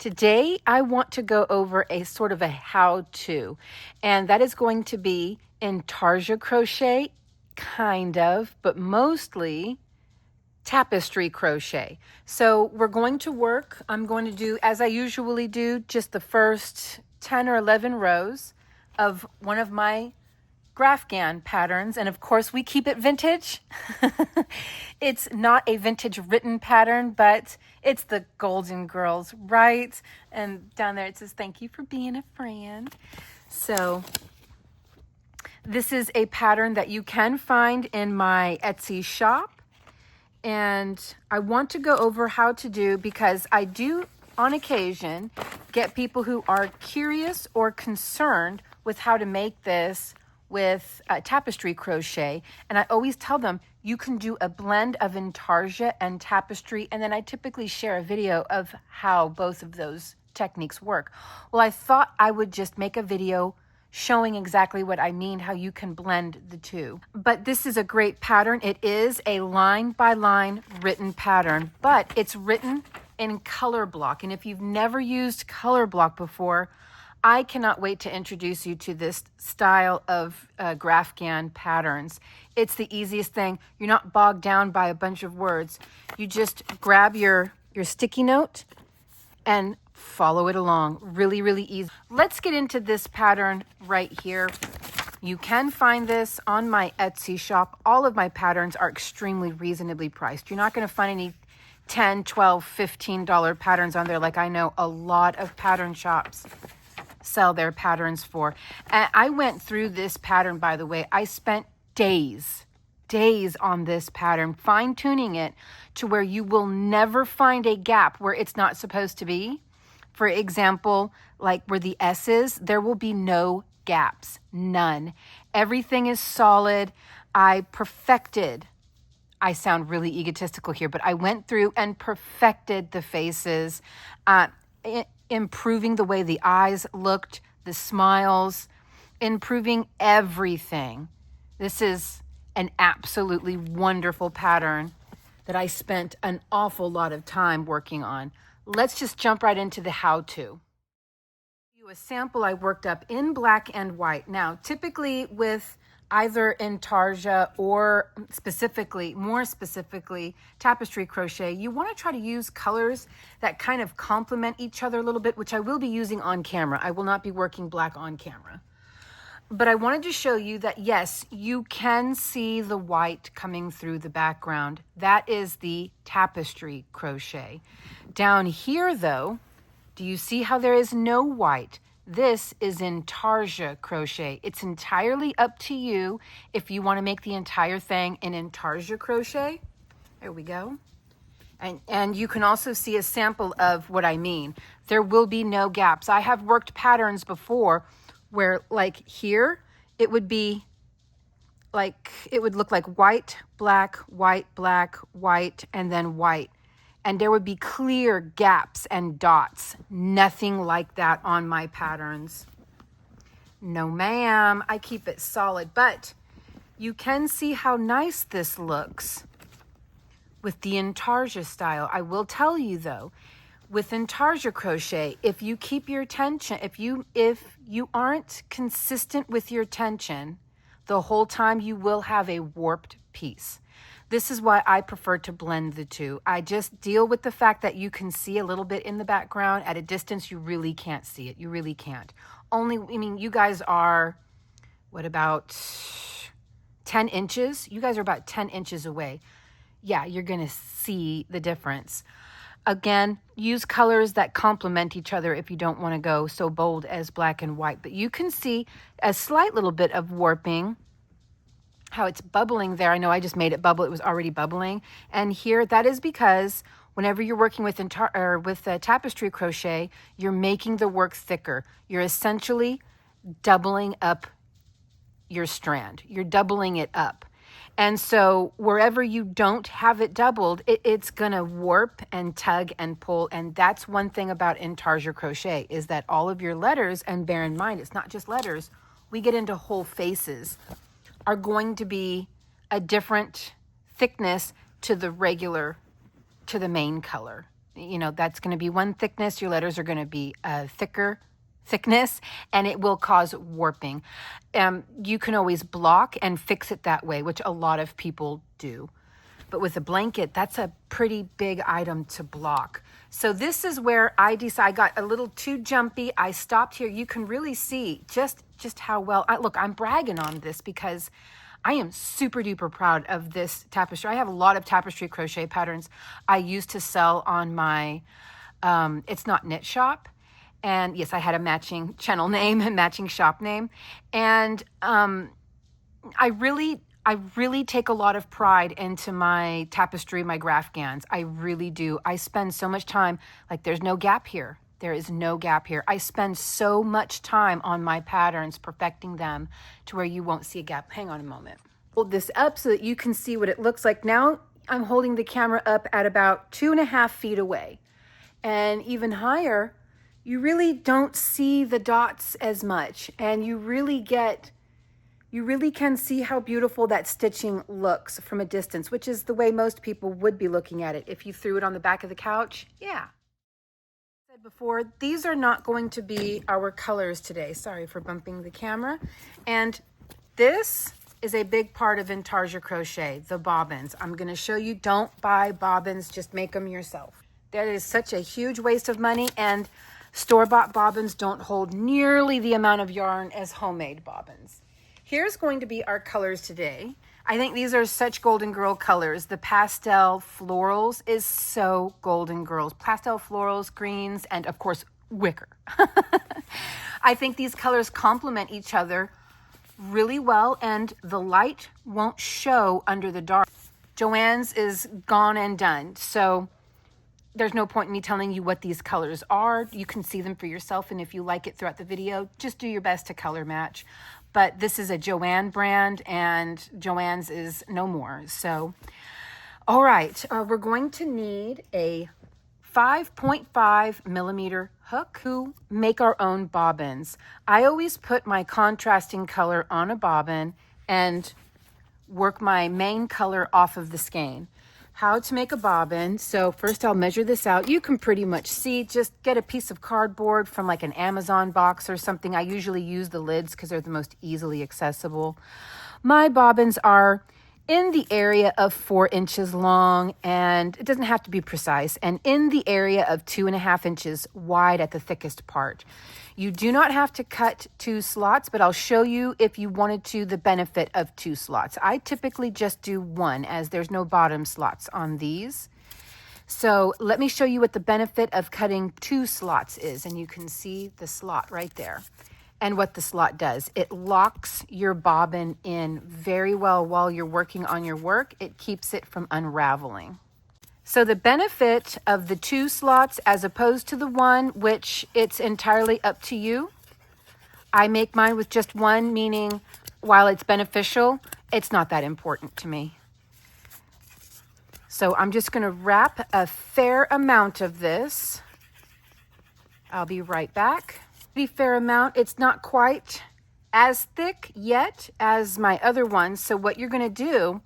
Today, I want to go over a sort of a how-to, and that is going to be Intarsia Crochet, kind of, but mostly Tapestry Crochet. So we're going to work, I'm going to do, as I usually do, just the first 10 or 11 rows of one of my graphghan patterns, and of course we keep it vintage. It's not a vintage written pattern, but it's the Golden Girls, right? And down there it says, thank you for being a friend. So this is a pattern that you can find in my Etsy shop, and I want to go over how to do, because I do on occasion get people who are curious or concerned with how to make this with tapestry crochet, and I always tell them you can do a blend of intarsia and tapestry, and then I typically share a video of how both of those techniques work. Well, I thought I would just make a video showing exactly what I mean, how you can blend the two. But this is a great pattern. It is a line by line written pattern, but it's written in color block, and if you've never used color block before, I cannot wait to introduce you to this style of graphghan patterns. It's the easiest thing. You're not bogged down by a bunch of words. You just grab your sticky note and follow it along. Really, really easy. Let's get into this pattern right here. You can find this on my Etsy shop. All of my patterns are extremely reasonably priced. You're not going to find any $10, $12, $15 patterns on there like I know a lot of pattern shops sell their patterns for. And I went through this pattern, by the way. I spent days on this pattern, fine-tuning it to where you will never find a gap where it's not supposed to be. For example, like where the S is, there will be no gaps, none. Everything is solid. I sound really egotistical here, but I went through and perfected the faces, improving the way the eyes looked, the smiles, improving everything. This is an absolutely wonderful pattern that I spent an awful lot of time working on. Let's just jump right into the how-to. A sample I worked up in black and white. Now, typically with either intarsia or more specifically, tapestry crochet, you want to try to use colors that kind of complement each other a little bit, which I will be using on camera. I will not be working black on camera. But I wanted to show you that, yes, you can see the white coming through the background. That is the tapestry crochet. Down here, though, do you see how there is no white? This is Intarsia Crochet. It's entirely up to you if you want to make the entire thing in Intarsia Crochet. There we go. And you can also see a sample of what I mean. There will be no gaps. I have worked patterns before where, like here, it would be like, it would look like white, black, white, and then white. And there would be clear gaps and dots. Nothing like that on my patterns. No, ma'am. I keep it solid. But you can see how nice this looks with the Intarsia style. I will tell you, though, with Intarsia crochet, if you keep your tension, if you aren't consistent with your tension the whole time, you will have a warped piece. This is why I prefer to blend the two. I just deal with the fact that you can see a little bit in the background. At a distance, you really can't see it. You really can't. You guys are, what, about 10 inches? You guys are about 10 inches away. Yeah, you're going to see the difference. Again, use colors that complement each other if you don't want to go so bold as black and white. But you can see a slight little bit of warping, how it's bubbling there. I know I just made it bubble. It was already bubbling. And here, that is because whenever you're working with tapestry crochet, you're making the work thicker. You're essentially doubling up your strand. You're doubling it up. And so wherever you don't have it doubled, it's going to warp and tug and pull. And that's one thing about Intarsia Crochet, is that all of your letters, and bear in mind, it's not just letters, we get into whole faces, are going to be a different thickness to the main color. you know, that's going to be one thickness. Your letters are going to be a thicker thickness, and it will cause warping. You can always block and fix it that way, which a lot of people do. But with a blanket, that's a pretty big item to block. So this is where I got a little too jumpy. I stopped here. You can really see just how well, look, I'm bragging on this because I am super duper proud of this tapestry. I have a lot of tapestry crochet patterns I used to sell on my, It's Not Knit shop. And yes, I had a matching channel name and matching shop name. And I really take a lot of pride into my tapestry, my graphghans. I really do. I spend so much time, like there's no gap here. There is no gap here. I spend so much time on my patterns, perfecting them to where you won't see a gap. Hang on a moment. Hold this up so that you can see what it looks like. Now I'm holding the camera up at about 2.5 feet away. And even higher, you really don't see the dots as much. And you really can see how beautiful that stitching looks from a distance, which is the way most people would be looking at it. If you threw it on the back of the couch, yeah. I said before, these are not going to be our colors today. Sorry for bumping the camera. And this is a big part of Intarsia Crochet, the bobbins. I'm going to show you, don't buy bobbins, just make them yourself. That is such a huge waste of money, and store-bought bobbins don't hold nearly the amount of yarn as homemade bobbins. Here's going to be our colors today. I think these are such Golden Girl colors. The pastel florals is so Golden Girls. Pastel florals, greens, and of course, wicker. I think these colors complement each other really well, and the light won't show under the dark. Joann's is gone and done, so there's no point in me telling you what these colors are. You can see them for yourself, and if you like it throughout the video, just do your best to color match. But this is a Joann brand, and Joann's is no more. So, all right, we're going to need a 5.5 millimeter hook to make our own bobbins. I always put my contrasting color on a bobbin and work my main color off of the skein. How to make a bobbin. So first I'll measure this out. You can pretty much see, just get a piece of cardboard from like an Amazon box or something. I usually use the lids because they're the most easily accessible. My bobbins are in the area of 4 inches long, and it doesn't have to be precise, and in the area of 2.5 inches wide at the thickest part. You do not have to cut 2 slots, but I'll show you if you wanted to the benefit of 2 slots. I typically just do 1 as there's no bottom slots on these. So let me show you what the benefit of cutting 2 slots is, and you can see the slot right there. And what the slot does, it locks your bobbin in very well while you're working on your work. It keeps it from unraveling. So the benefit of the 2 slots as opposed to the 1, which it's entirely up to you. I make mine with just 1, meaning while it's beneficial, it's not that important to me. So I'm just going to wrap a fair amount of this. I'll be right back. A fair amount. It's not quite as thick yet as my other ones. So what you're going to do,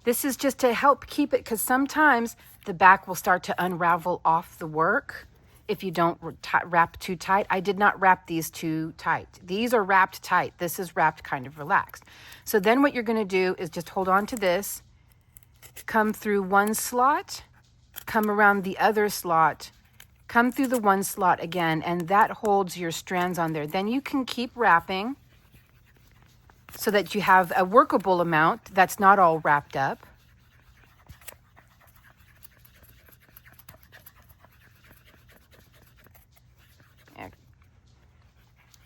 this is just to help keep it, because sometimes the back will start to unravel off the work if you don't wrap too tight. I did not wrap these too tight. These are wrapped tight. This is wrapped kind of relaxed. So then what you're going to do is just hold on to this, come through 1 slot, come around the other slot, come through the 1 slot again, and that holds your strands on there. Then you can keep wrapping so that you have a workable amount that's not all wrapped up.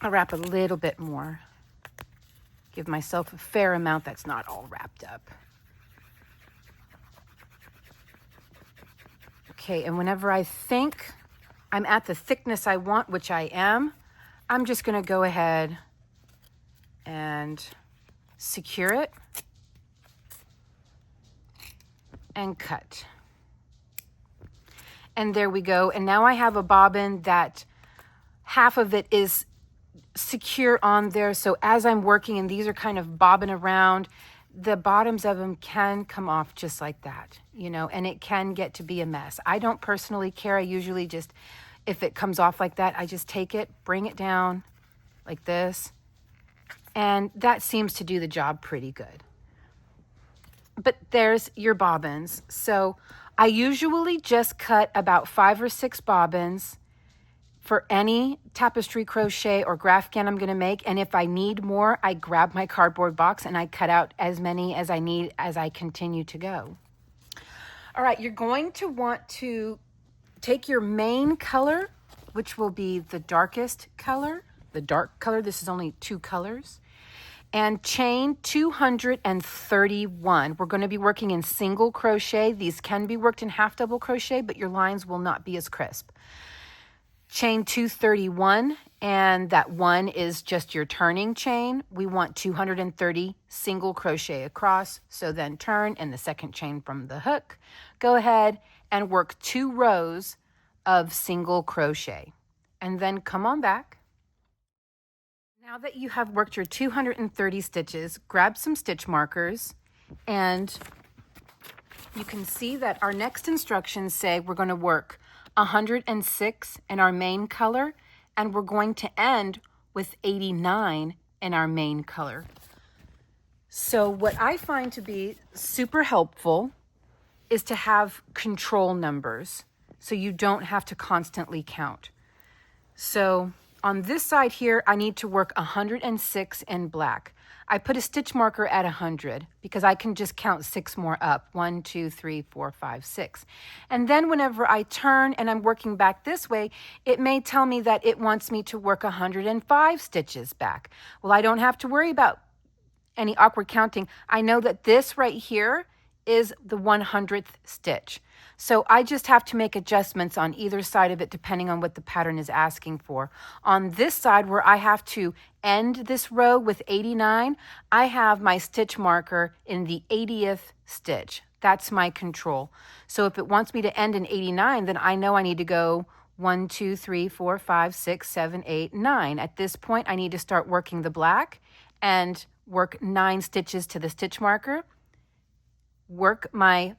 I'll wrap a little bit more. Give myself a fair amount that's not all wrapped up. Okay, and whenever I think I'm at the thickness I want, which I am, I'm just going to go ahead and secure it and cut. And there we go. And now I have a bobbin that half of it is secure on there. So as I'm working, and these are kind of bobbing around, the bottoms of them can come off just like that, you know, and it can get to be a mess. I don't personally care. I usually just, if it comes off like that, I just take it, bring it down like this, and that seems to do the job pretty good. But there's your bobbins. So I usually just cut about 5 or 6 bobbins for any tapestry crochet or graphghan I'm going to make. And if I need more, I grab my cardboard box and I cut out as many as I need as I continue to go. All right, you're going to want to take your main color, which will be the darkest color, the dark color. This is only 2 colors. And chain 231. We're going to be working in single crochet. These can be worked in half double crochet, but your lines will not be as crisp. Chain 231, and that 1 is just your turning chain. We want 230 single crochet across, so then turn in the second chain from the hook. Go ahead and work 2 rows of single crochet, and then come on back. Now that you have worked your 230 stitches, grab some stitch markers, and you can see that our next instructions say we're going to work 106 in our main color, and we're going to end with 89 in our main color. So what I find to be super helpful is to have control numbers so you don't have to constantly count. So on this side here, I need to work 106 in black. I put a stitch marker at 100 because I can just count 6 more up. 1, 2, 3, 4, 5, 6. And then whenever I turn and I'm working back this way, it may tell me that it wants me to work 105 stitches back. Well, I don't have to worry about any awkward counting. I know that this right here is the 100th stitch. So I just have to make adjustments on either side of it depending on what the pattern is asking for. On this side where I have to end this row with 89, I have my stitch marker in the 80th stitch. That's my control. So if it wants me to end in 89, then I know I need to go 1, 2, 3, 4, 5, 6, 7, 8, 9. At this point, I need to start working the black and work 9 stitches to the stitch marker. Work my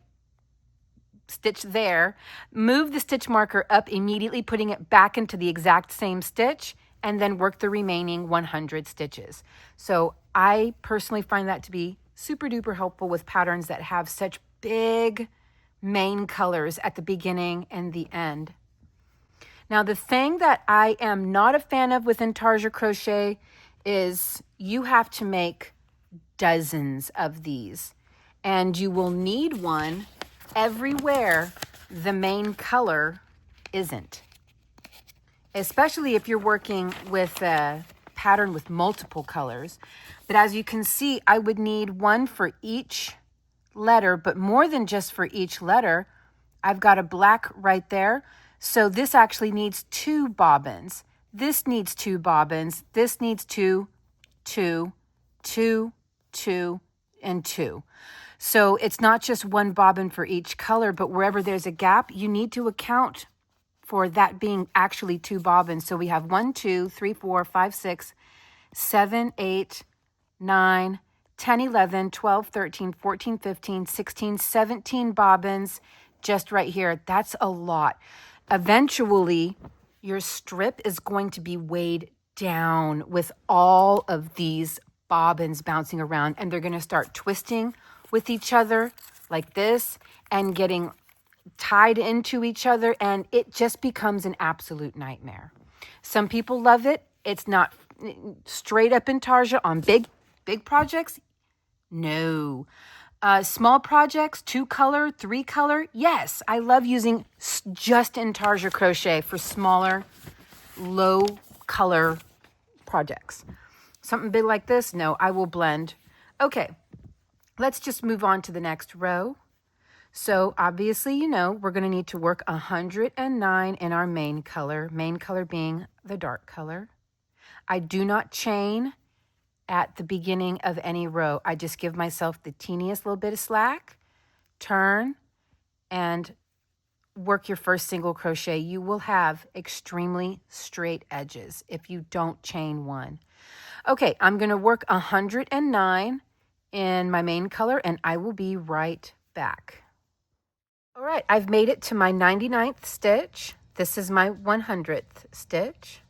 stitch there, move the stitch marker up immediately, putting it back into the exact same stitch, and then work the remaining 100 stitches. So I personally find that to be super duper helpful with patterns that have such big main colors at the beginning and the end. Now, the thing that I am not a fan of with Intarsia Crochet is you have to make dozens of these, and you will need one everywhere the main color isn't, especially if you're working with a pattern with multiple colors. But as you can see, I would need one for each letter, but more than just for each letter. I've got a black right there, so this actually needs 2 bobbins. This needs 2 bobbins. This needs 2, 2, 2, 2, and 2. So it's not just 1 bobbin for each color, but wherever there's a gap, you need to account for that being actually 2 bobbins. So we have 1, 2, 3, 4, 5, 6, 7, 8, 9, 10, 11, 12, 13, 14, 15, 16, 17 bobbins just right here. That's a lot. Eventually, your strip is going to be weighed down with all of these bobbins bouncing around, and they're going to start twisting with each other like this and getting tied into each other, and it just becomes an absolute nightmare. Some people love it. It's not straight up Intarsia on big projects. No. Small projects, 2 color, 3 color. Yes, I love using just Intarsia Crochet for smaller, low color projects. Something big like this, no, I will blend. Okay. Let's just move on to the next row. So obviously, you know, we're going to need to work 109 in our main color being the dark color. I do not chain at the beginning of any row. I just give myself the teeniest little bit of slack, turn, and work your first single crochet. You will have extremely straight edges if you don't chain 1. Okay, I'm going to work 109 in my main color, and I will be right back. All right, I've made it to my 99th stitch. This is my 100th stitch.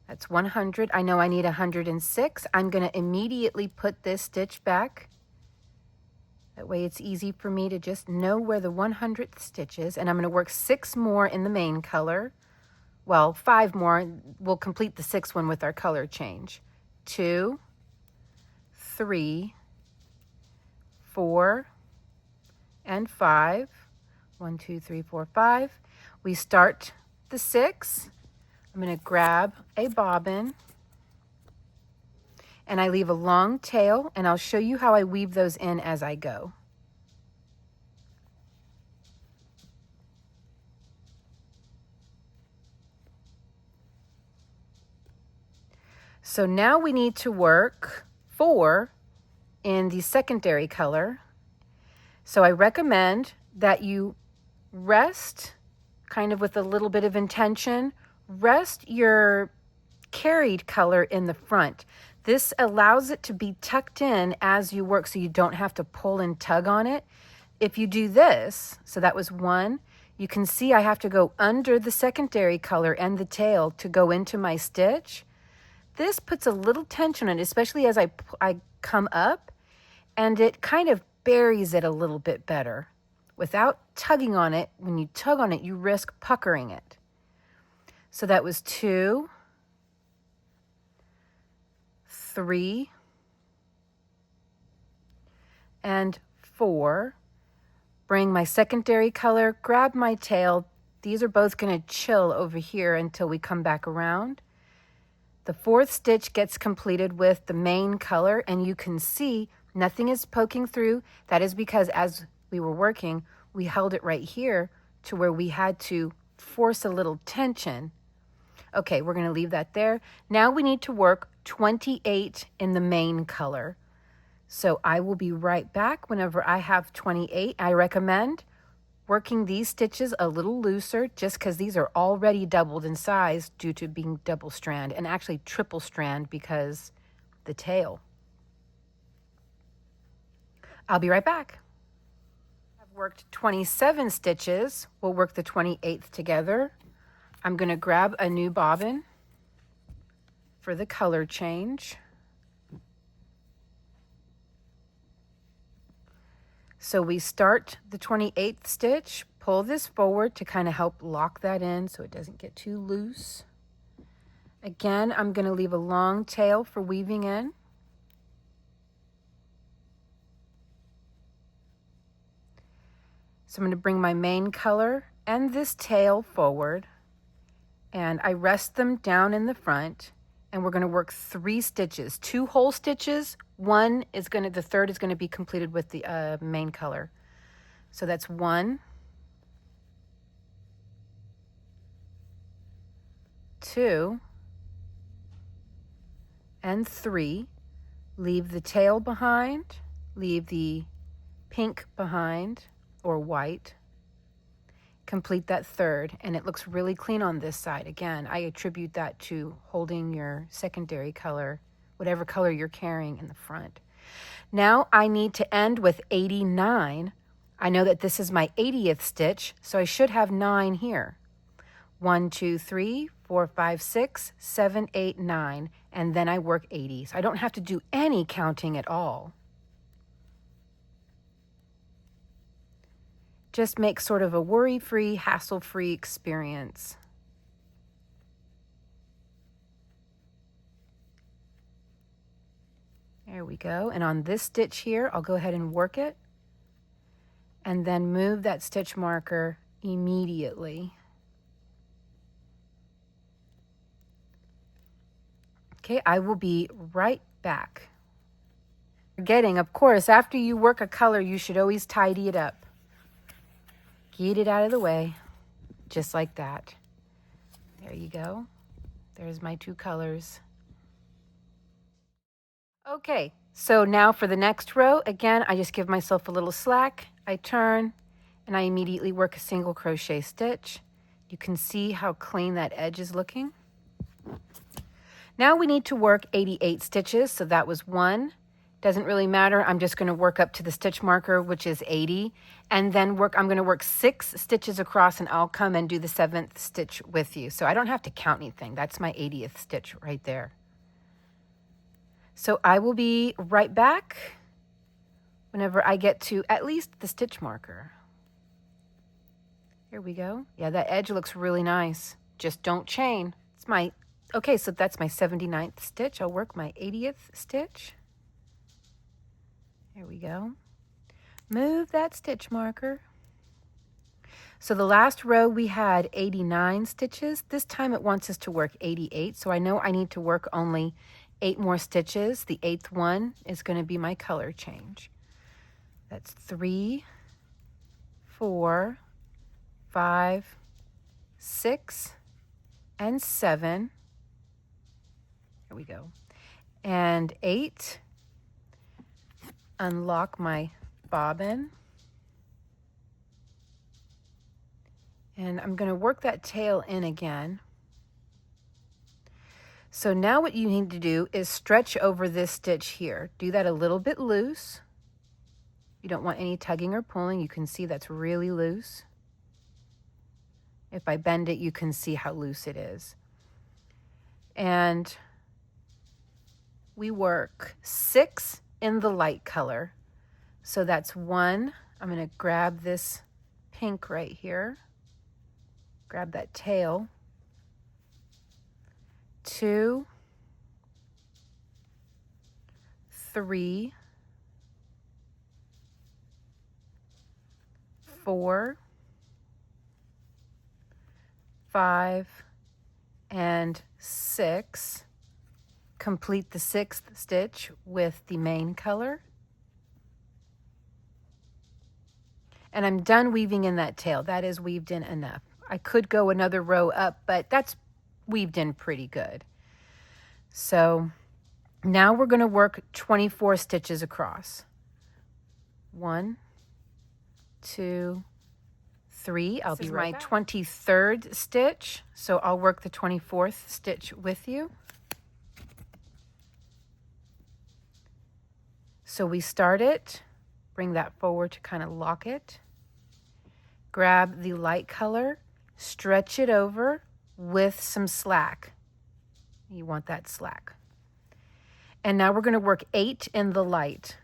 That's 100. I know I need 106. I'm going to immediately put this stitch back. That way it's easy for me to just know where the 100th stitch is. And I'm going to work 6 more in the main color. Well, 5 more. We'll complete the 6th one with our color change. 2, 3, 4, and 5. 1, 2, 3, 4, 5. We start the 6. I'm going to grab a bobbin and I leave a long tail, and I'll show you how I weave those in as I go. So now we need to work 4 in the secondary color. So I recommend that you rest, kind of with a little bit of intention, rest your carried color in the front. This allows it to be tucked in as you work so you don't have to pull and tug on it. If you do this, so that was 1, you can see I have to go under the secondary color and the tail to go into my stitch. This puts a little tension on it, especially as I come up, and it kind of buries it a little bit better. Without tugging on it, when you tug on it, you risk puckering it. So that was 2, 3, and 4. Bring my secondary color, grab my tail. These are both going to chill over here until we come back around. The 4th stitch gets completed with the main color, and you can see nothing is poking through. That is because as we were working, we held it right here to where we had to force a little tension. Okay, we're going to leave that there. Now we need to work 28 in the main color. So I will be right back whenever I have 28. I recommend working these stitches a little looser just because these are already doubled in size due to being double strand, and actually triple strand because the tail. I'll be right back. I've worked 27 stitches. We'll work the 28th together. I'm going to grab a new bobbin for the color change. So we start the 28th stitch, pull this forward to kind of help lock that in so it doesn't get too loose. Again, I'm going to leave a long tail for weaving in. So I'm going to bring my main color and this tail forward, and I rest them down in the front, and we're going to work 3 stitches, 2 whole stitches. The third is going to be completed with the main color. So that's 1, 2, and 3. Leave the tail behind, leave the pink behind, or white. Complete that third, and it looks really clean on this side. Again, I attribute that to holding your secondary color, whatever color you're carrying, in the front. Now I need to end with 89. I know that this is my 80th stitch, so I should have 9 here. 1, 2, 3, 4, 5, 6, 7, 8, 9, and then I work 80. So I don't have to do any counting at all. Just make sort of a worry-free, hassle-free experience. There we go. And on this stitch here, I'll go ahead and work it and then move that stitch marker immediately. Okay, I will be right back. Forgetting, of course, after you work a color, you should always tidy it up. Get it out of the way, just like that. There you go. There's my 2 colors. Okay, so now for the next row, again, I just give myself a little slack. I turn, and I immediately work a single crochet stitch. You can see how clean that edge is looking. Now we need to work 88 stitches. So that was 1. Doesn't really matter. I'm just going to work up to the stitch marker, which is 80. And then I'm going to work 6 stitches across, and I'll come and do the 7th stitch with you. So I don't have to count anything. That's my 80th stitch right there. So I will be right back whenever I get to at least the stitch marker. Here we go. Yeah, that edge looks really nice. Just don't chain. Okay, so that's my 79th stitch. I'll work my 80th stitch. There we go. Move that stitch marker. So the last row we had 89 stitches. This time it wants us to work 88. So I know I need to work only 8 more stitches. The 8th one is going to be my color change. That's 3, 4, 5, 6, and 7. Here we go. And 8. Unlock my bobbin. And I'm going to work that tail in again. So now what you need to do is stretch over this stitch here. Do that a little bit loose. You don't want any tugging or pulling. You can see that's really loose. If I bend it, you can see how loose it is. And we work 6 in the light color. So that's 1. I'm going to grab this pink right here. Grab that tail. 2, 3, 4, 5, and 6. Complete the 6th stitch with the main color. And I'm done weaving in that tail. That is weaved in enough. I could go another row up, but that's weaved in pretty good. So now we're going to work 24 stitches across. 1, 2, 3. I'll be right back. My 23rd stitch, so I'll work the 24th stitch with you. So we start it, bring that forward to kind of lock it. Grab the light color, stretch it over with some slack. You want that slack. And now we're going to work 8 in the light.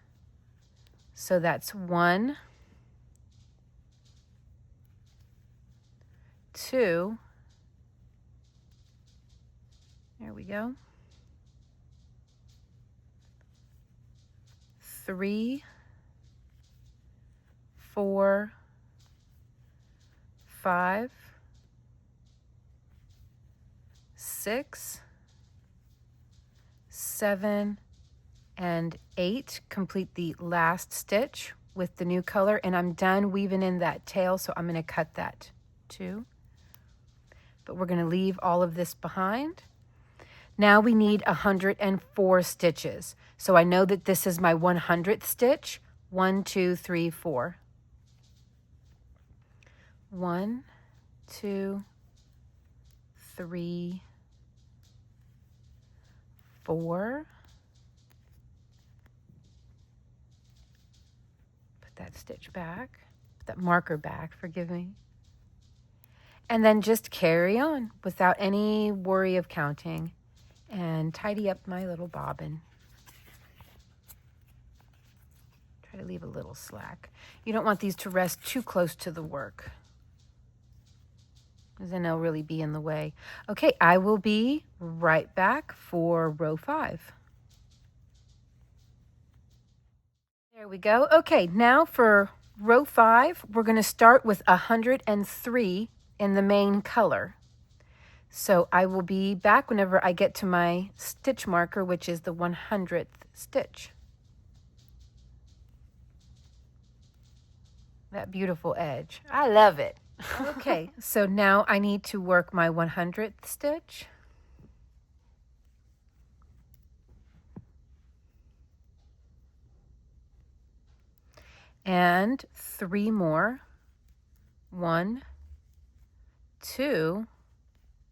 So that's 1, 2, there we go, 3, 4, 5, 6, 7, and 8. Complete the last stitch with the new color, and I'm done weaving in that tail, so I'm going to cut that too. But we're going to leave all of this behind. Now we need 104 stitches. So I know that this is my 100th stitch. 1, 2, 3, 4. 1, 2, 3, 4. Put that stitch back. Put that marker back, forgive me. And then just carry on without any worry of counting and tidy up my little bobbin. Try to leave a little slack. You don't want these to rest too close to the work, because then they'll really be in the way. Okay, I will be right back for row 5. There we go. Okay, now for row 5, we're going to start with 103 in the main color. So I will be back whenever I get to my stitch marker, which is the 100th stitch. That beautiful edge. I love it. Okay, so now I need to work my 100th stitch. And 3 more. 1, 2,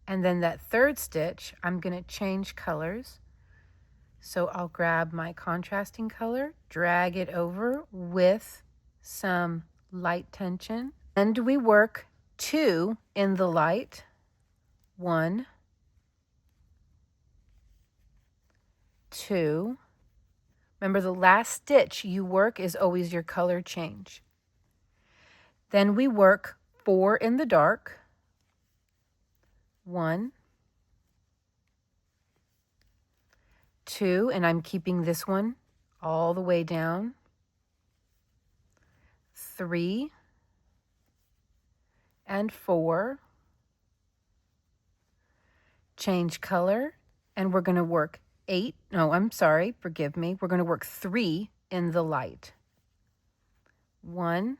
And then that third stitch, I'm going to change colors. So I'll grab my contrasting color, drag it over with some light tension, and we work 2 in the light. 1, 2. Remember, the last stitch you work is always your color change. Then we work 4 in the dark. 1, 2, and I'm keeping this one all the way down. 3 and 4. Change color, and we're going to work 8. No, I'm sorry, forgive me. We're going to work 3 in the light. 1,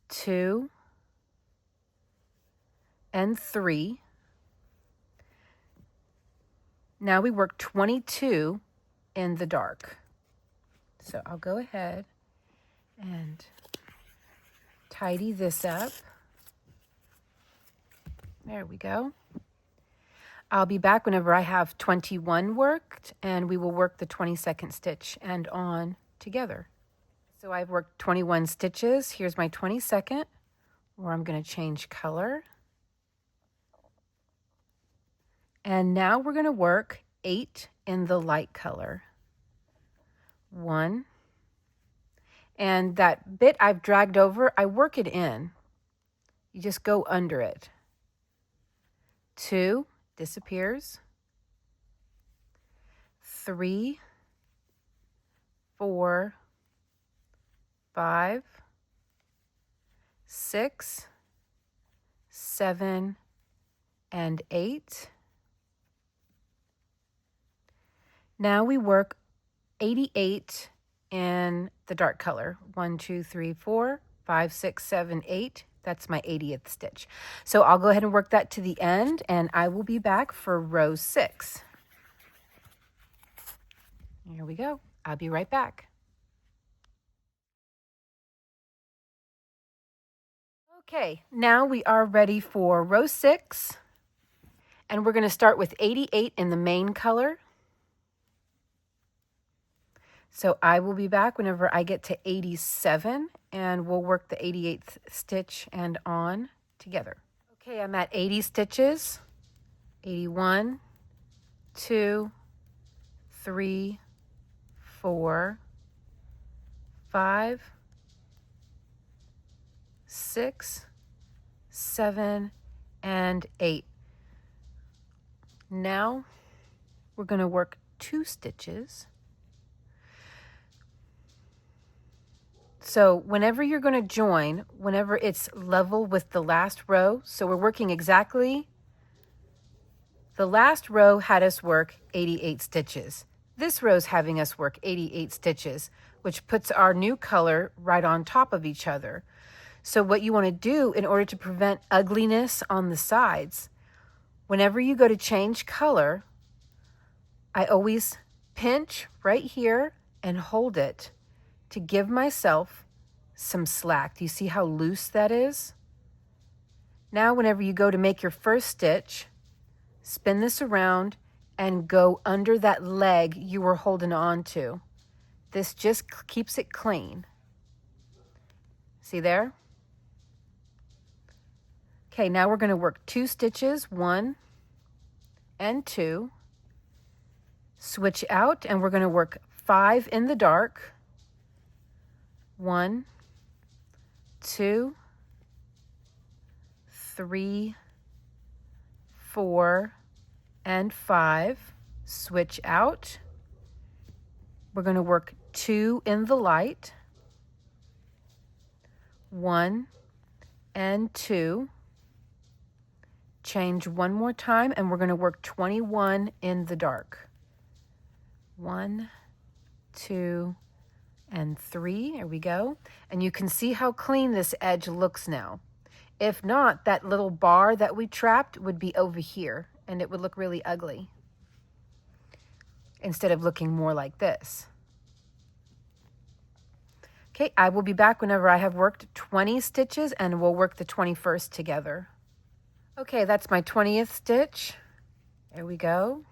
2, and 3. Now we work 22 in the dark. So I'll go ahead and tidy this up. There we go. I'll be back whenever I have 21 worked, and we will work the 22nd stitch and on together. So I've worked 21 stitches. Here's my 22nd, where I'm going to change color. And now we're going to work 8 in the light color. 1. And that bit I've dragged over, I work it in. You just go under it. 2, disappears. 3, 4, 5, 6, 7, and 8. Now we work 88 in the dark color. 1, 2, 3, 4, 5, 6, 7, 8. That's my 80th stitch. So I'll go ahead and work that to the end, and I will be back for row 6. Here we go. I'll be right back. Okay, now we are ready for row 6, and we're going to start with 88 in the main color. So I will be back whenever I get to 87, and we'll work the 88th stitch and on together. Okay, I'm at 80 stitches. 81, 2, 3, 4, 5, 6, 7, and 8. Now we're going to work 2 stitches. So whenever you're going to join, whenever it's level with the last row, so we're working exactly, the last row had us work 88 stitches. This row's having us work 88 stitches, which puts our new color right on top of each other. So what you want to do in order to prevent ugliness on the sides, whenever you go to change color, I always pinch right here and hold it to give myself some slack. Do you see how loose that is? Now, whenever you go to make your first stitch, spin this around and go under that leg you were holding on to. This just keeps it clean. See there? Okay, now we're going to work 2 stitches, 1 and 2. Switch out, and we're going to work 5 in the dark. 1, 2, 3, 4, and 5. Switch out. We're going to work 2 in the light. 1 and 2. Change one more time, and we're going to work 21 in the dark. 1, 2, and 3. There we go. And you can see how clean this edge looks now. If not, that little bar that we trapped would be over here, and it would look really ugly instead of looking more like this. Okay, I will be back whenever I have worked 20 stitches, and we'll work the 21st together. Okay, that's my 20th stitch. There we go.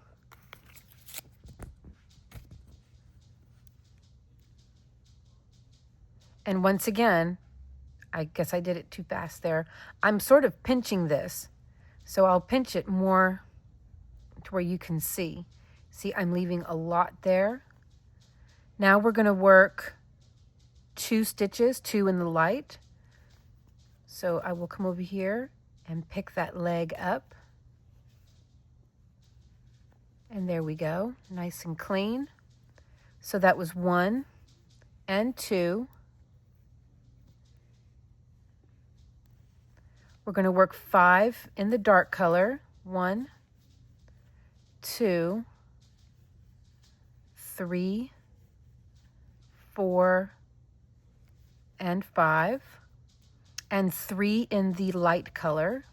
And once again, I guess I did it too fast there. I'm sort of pinching this. So I'll pinch it more to where you can see. See, I'm leaving a lot there. Now we're going to work 2 stitches, 2 in the light. So I will come over here and pick that leg up. And there we go, nice and clean. So that was 1 and 2. We're going to work 5 in the dark color. 1, 2, 3, 4, and 5. And 3 in the light color.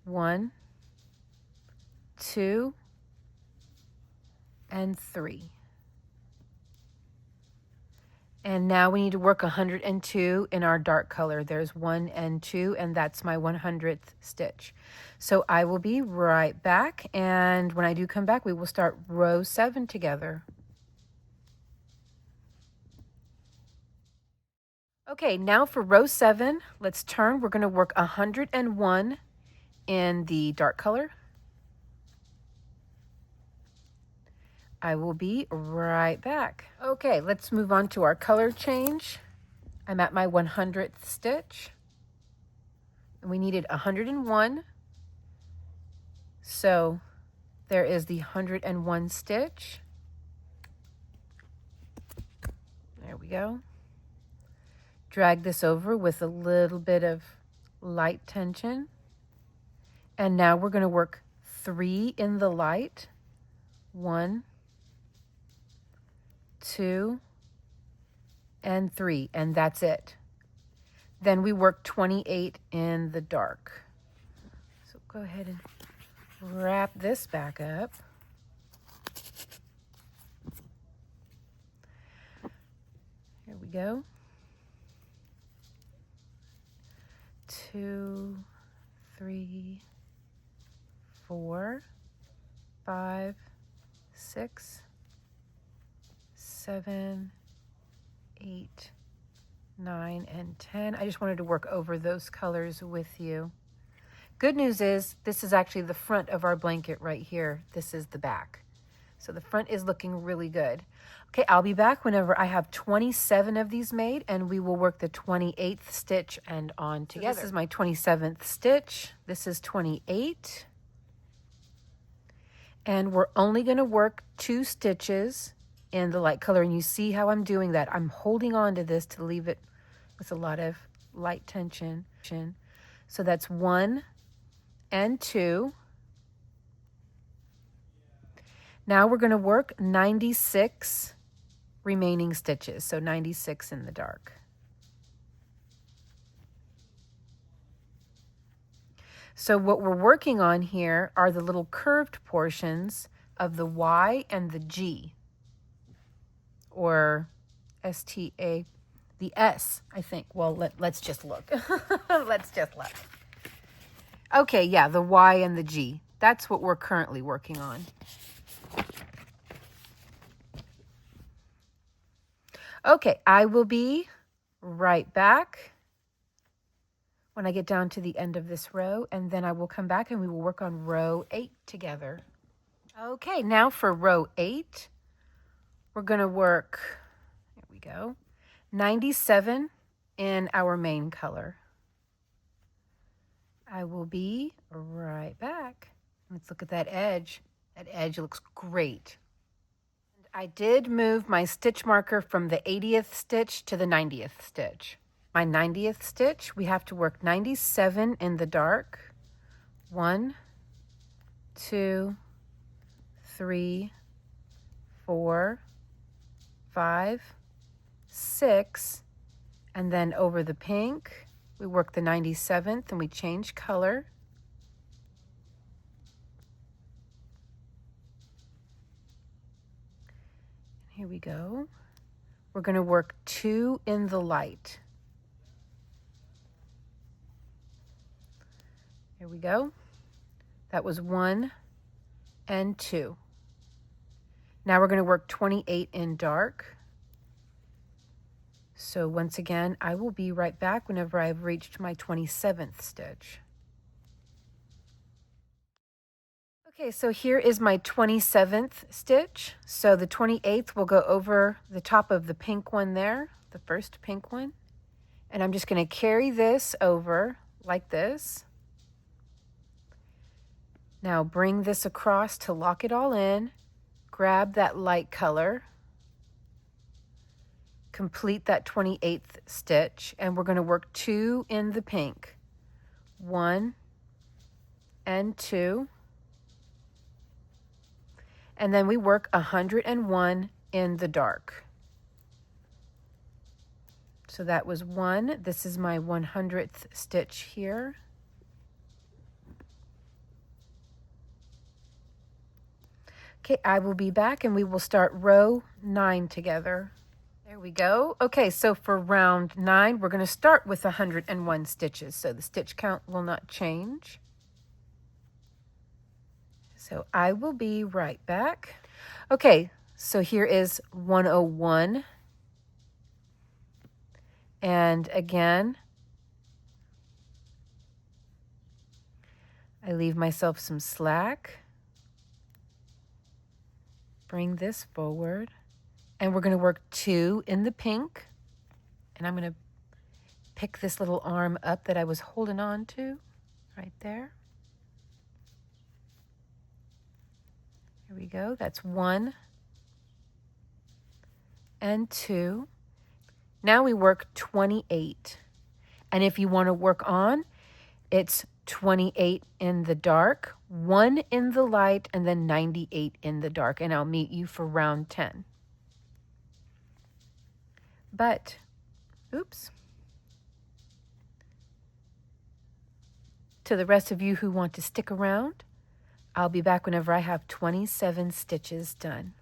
1, 2, and 3. And now we need to work 102 in our dark color. There's 1 and 2, and that's my 100th stitch. So I will be right back, and when I do come back, we will start row 7 together. Okay, now for row 7, let's turn. We're going to work 101 in the dark color. I will be right back. Okay, let's move on to our color change. I'm at my 100th stitch. And we needed 101. So there is the 101 stitch. There we go. Drag this over with a little bit of light tension. And now we're going to work 3 in the light. 1, 2, and 3, and that's it. Then we work 28 in the dark. So go ahead and wrap this back up. Here we go. 2, 3, 4, 5, 6, 7, 8, 9, and 10. I just wanted to work over those colors with you. Good news is this is actually the front of our blanket right here. This is the back. So the front is looking really good. Okay, I'll be back whenever I have 27 of these made, and we will work the 28th stitch and on together. So this is my 27th stitch. This is 28. And we're only going to work 2 stitches in the light color, and you see how I'm doing that. I'm holding on to this to leave it with a lot of light tension. So that's 1 and 2. Now we're going to work 96 remaining stitches, so 96 in the dark. So what we're working on here are the little curved portions of the Y and the G, or STA, the S, I think. Well, let's just look. Let's just look. Okay, yeah, the Y and the G. That's what we're currently working on. Okay, I will be right back when I get down to the end of this row, and then I will come back and we will work on row 8 together. Okay, now for row 8, we're going to work, here we go, 97 in our main color. I will be right back. Let's look at that edge. That edge looks great. I did move my stitch marker from the 80th stitch to the 90th stitch. My 90th stitch, we have to work 97 in the dark. 1, 2, 3, 4, 5, 6, and then over the pink, we work the 97th and we change color. Here we go. We're going to work 2 in the light. There we go. That was 1 and 2. Now we're going to work 28 in dark. So once again, I will be right back whenever I've reached my 27th stitch. Okay, so here is my 27th stitch. So the 28th will go over the top of the pink one there, the first pink one. And I'm just going to carry this over like this. Now bring this across to lock it all in. Grab that light color. Complete that 28th stitch, and we're going to work 2 in the pink. 1 and 2. And then we work 101 in the dark. So that was 1. This is my 100th stitch here. Okay, I will be back and we will start row 9 together. There we go. Okay, so for round 9, we're going to start with 101 stitches. So the stitch count will not change. So I will be right back. Okay, so here is 101. And again, I leave myself some slack. Bring this forward. And we're going to work 2 in the pink. And I'm going to pick this little arm up that I was holding on to right there. Here we go. That's 1 and 2. Now we work 28. And if you want to work on, it's 28 in the dark, 1 in the light, and then 98 in the dark. And I'll meet you for round 10. But, oops. To the rest of you who want to stick around, I'll be back whenever I have 27 stitches done.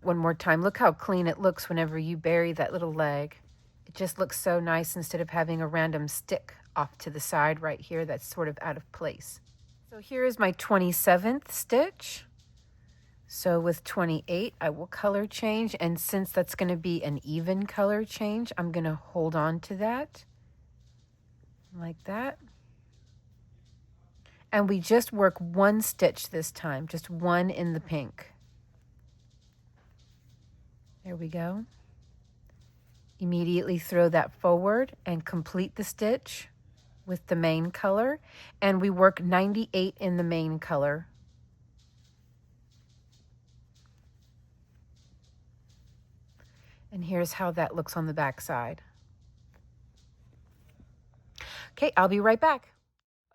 One more time, look how clean it looks whenever you bury that little leg. It just looks so nice instead of having a random stick off to the side right here that's sort of out of place. So here is my 27th stitch. So with 28, I will color change, and since that's going to be an even color change, I'm going to hold on to that like that. And we just work 1 stitch this time, just 1 in the pink. There we go. Immediately throw that forward and complete the stitch with the main color, and we work 98 in the main color. And here's how that looks on the back side. Okay, I'll be right back.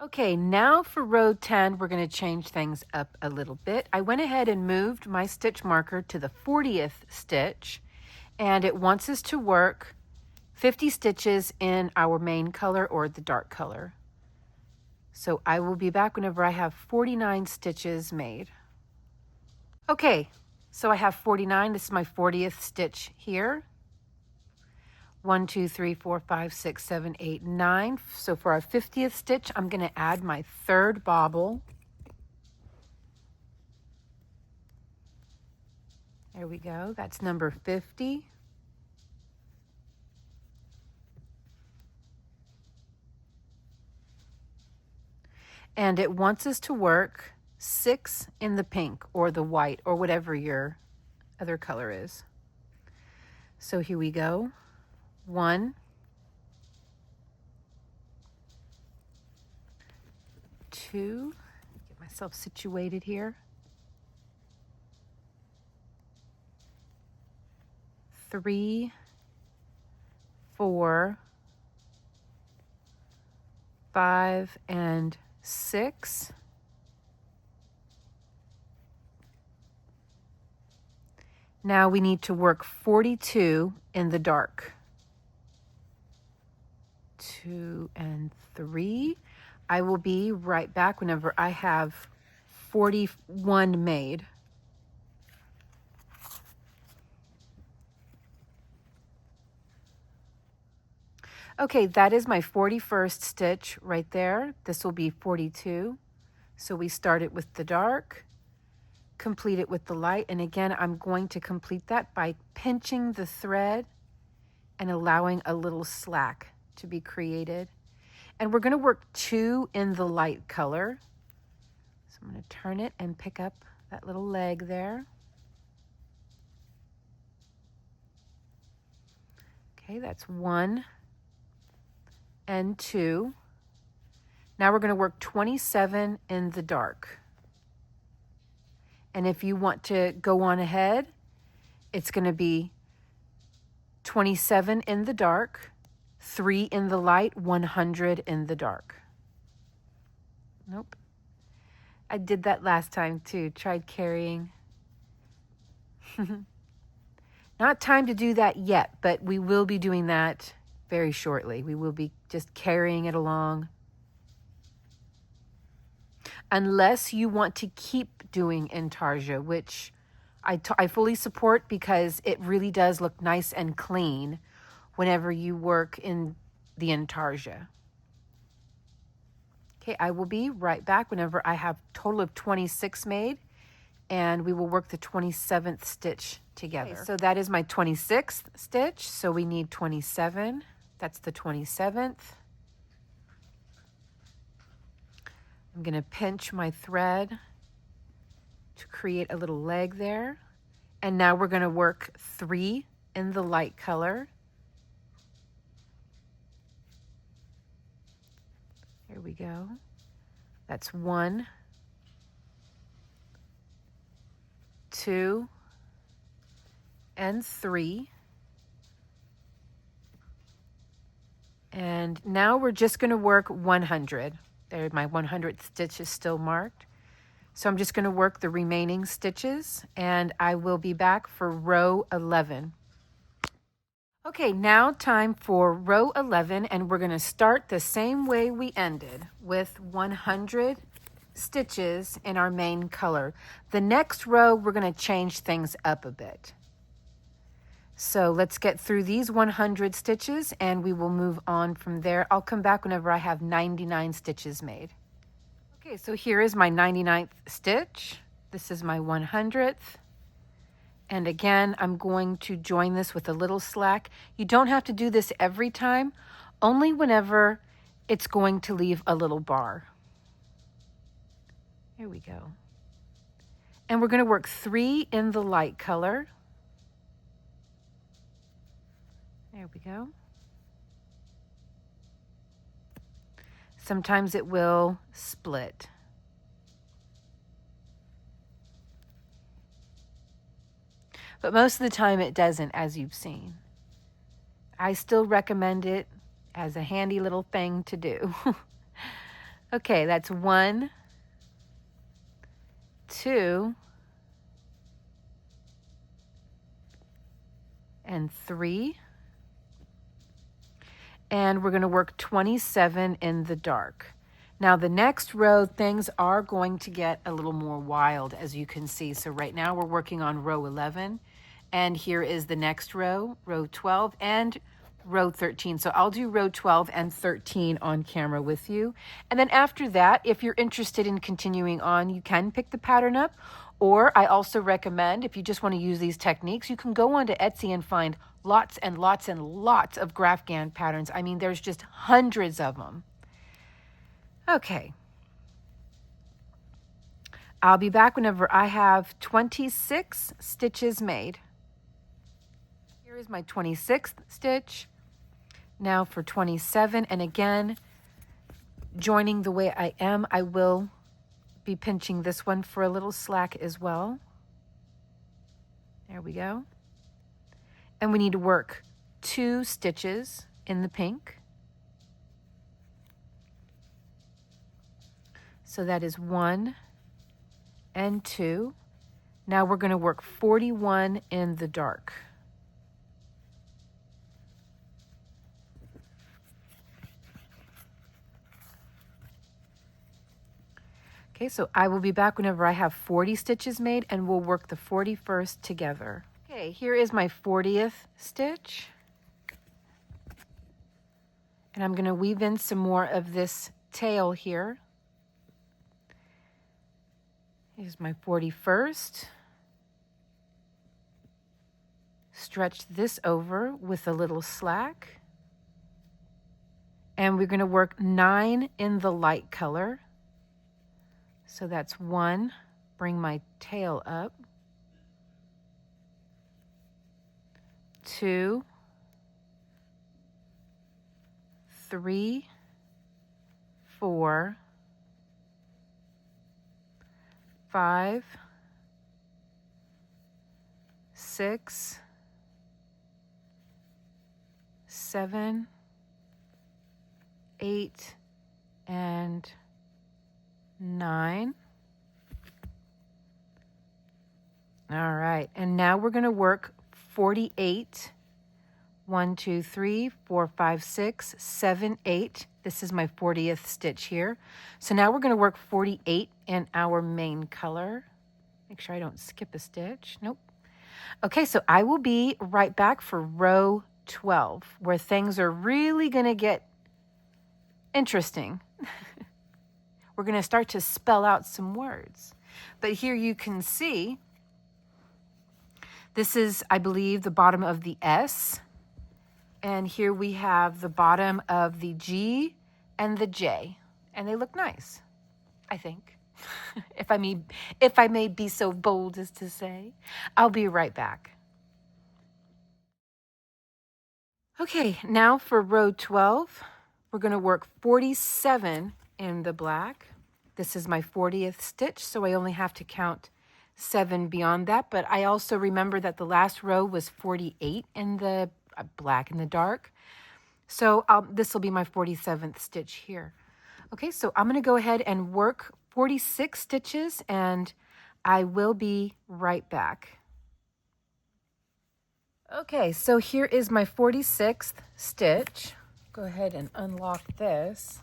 Okay, now for row 10, we're going to change things up a little bit. I went ahead and moved my stitch marker to the 40th stitch, and it wants us to work 50 stitches in our main color or the dark color. So I will be back whenever I have 49 stitches made. Okay, so I have 49. This is my 40th stitch here. 1, 2, 3, 4, 5, 6, 7, 8, 9. So for our 50th stitch, I'm going to add my 3rd bobble. There we go. That's number 50. And it wants us to work 6 in the pink or the white or whatever your other color is. So here we go. 1, 2, get myself situated here. 3, 4, 5, and 6. Now we need to work 42 in the dark. 2 and 3. I will be right back whenever I have 41 made. Okay, that is my 41st stitch right there. This will be 42. So we start it with the dark, complete it with the light, and again, I'm going to complete that by pinching the thread and allowing a little slack to be created. And we're going to work 2 in the light color. So I'm going to turn it and pick up that little leg there. Okay, that's 1 and 2. Now we're going to work 27 in the dark. And if you want to go on ahead, it's going to be 27 in the dark, 3 in the light, 100 in the dark. Nope. I did that last time too, tried carrying. Not time to do that yet, but we will be doing that very shortly. We will be just carrying it along. Unless you want to keep doing Intarsia, which I fully support because it really does look nice and clean whenever you work in the Intarsia. Okay, I will be right back whenever I have a total of 26 made, and we will work the 27th stitch together. Okay, so that is my 26th stitch, so we need 27. That's the 27th. I'm going to pinch my thread to create a little leg there. And now we're going to work 3 in the light color. Here we go. That's 1, 2, and 3. And now we're just going to work 100. There, my 100th stitch is still marked. So I'm just going to work the remaining stitches, and I will be back for row 11. Okay, now time for row 11, and we're going to start the same way we ended, with 100 stitches in our main color. The next row, we're going to change things up a bit. So let's get through these 100 stitches, and we will move on from there. I'll come back whenever I have 99 stitches made. Okay, so here is my 99th stitch. This is my 100th. And again, I'm going to join this with a little slack. You don't have to do this every time, only whenever it's going to leave a little bar. Here we go. And we're going to work 3 in the light color. There we go. Sometimes it will split. But most of the time it doesn't, as you've seen. I still recommend it as a handy little thing to do. Okay, that's 1, 2, and 3. And we're going to work 27 in the dark. Now the next row, things are going to get a little more wild, as you can see. So right now we're working on row 11, and here is the next row, row 12 and row 13. So I'll do row 12 and 13 on camera with you. And then after that, if you're interested in continuing on, you can pick the pattern up. Or I also recommend, if you just want to use these techniques, you can go onto Etsy and find lots and lots and lots of graphghan patterns. I mean, there's just hundreds of them. Okay. I'll be back whenever I have 26 stitches made. Here is my 26th stitch. Now for 27, and again, joining the way I am, I will be pinching this one for a little slack as well. There we go. And we need to work 2 stitches in the pink. So that is 1 and 2. Now we're going to work 41 in the dark. Okay, so I will be back whenever I have 40 stitches made, and we'll work the 41st together. Okay, here is my 40th stitch. And I'm going to weave in some more of this tail here. Here's my 41st. Stretch this over with a little slack. And we're going to work 9 in the light color. So that's 1. Bring my tail up. 2, 3, 4, 5, 6, 7, 8, and 9. All right, and now we're going to work 48. 1, 2, 3, 4, 5, 6, 7, 8. This is my 40th stitch here. So now we're going to work 48 in our main color. Make sure I don't skip a stitch. Nope. Okay, so I will be right back for row 12, where things are really going to get interesting. We're going to start to spell out some words. But here you can see, this is, I believe, the bottom of the S. And here we have the bottom of the G and the J. And they look nice, I think. If I may be so bold as to say. I'll be right back. Okay, now for row 12, we're going to work 47 in the black. This is my 40th stitch, so I only have to count 7 beyond that. But I also remember that the last row was 48 in the black in the dark. So this will be my 47th stitch here. Okay, so I'm going to go ahead and work 46 stitches, and I will be right back. Okay, so here is my 46th stitch. Go ahead and unlock this.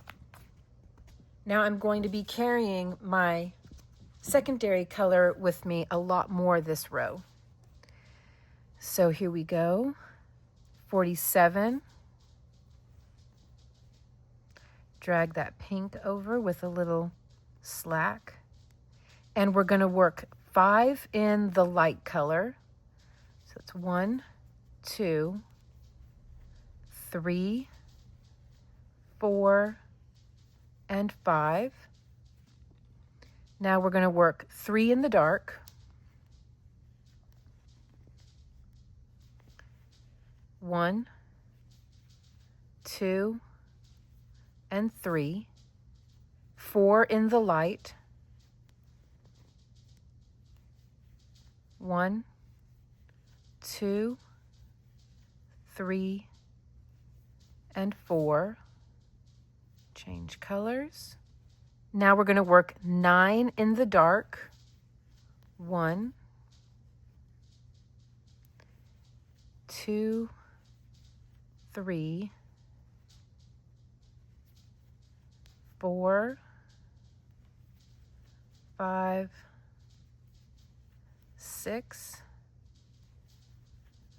Now I'm going to be carrying my secondary color with me a lot more this row. So here we go. 47. Drag that pink over with a little slack. And we're going to work 5 in the light color. So it's 1, 2, 3, 4, and 5. Now we're going to work 3 in the dark. 1, 2, and 3. 4 in the light. 1, 2, 3, and 4. Change colors. Now we're going to work 9 in the dark. 1, 2, 3, 4, 5, 6,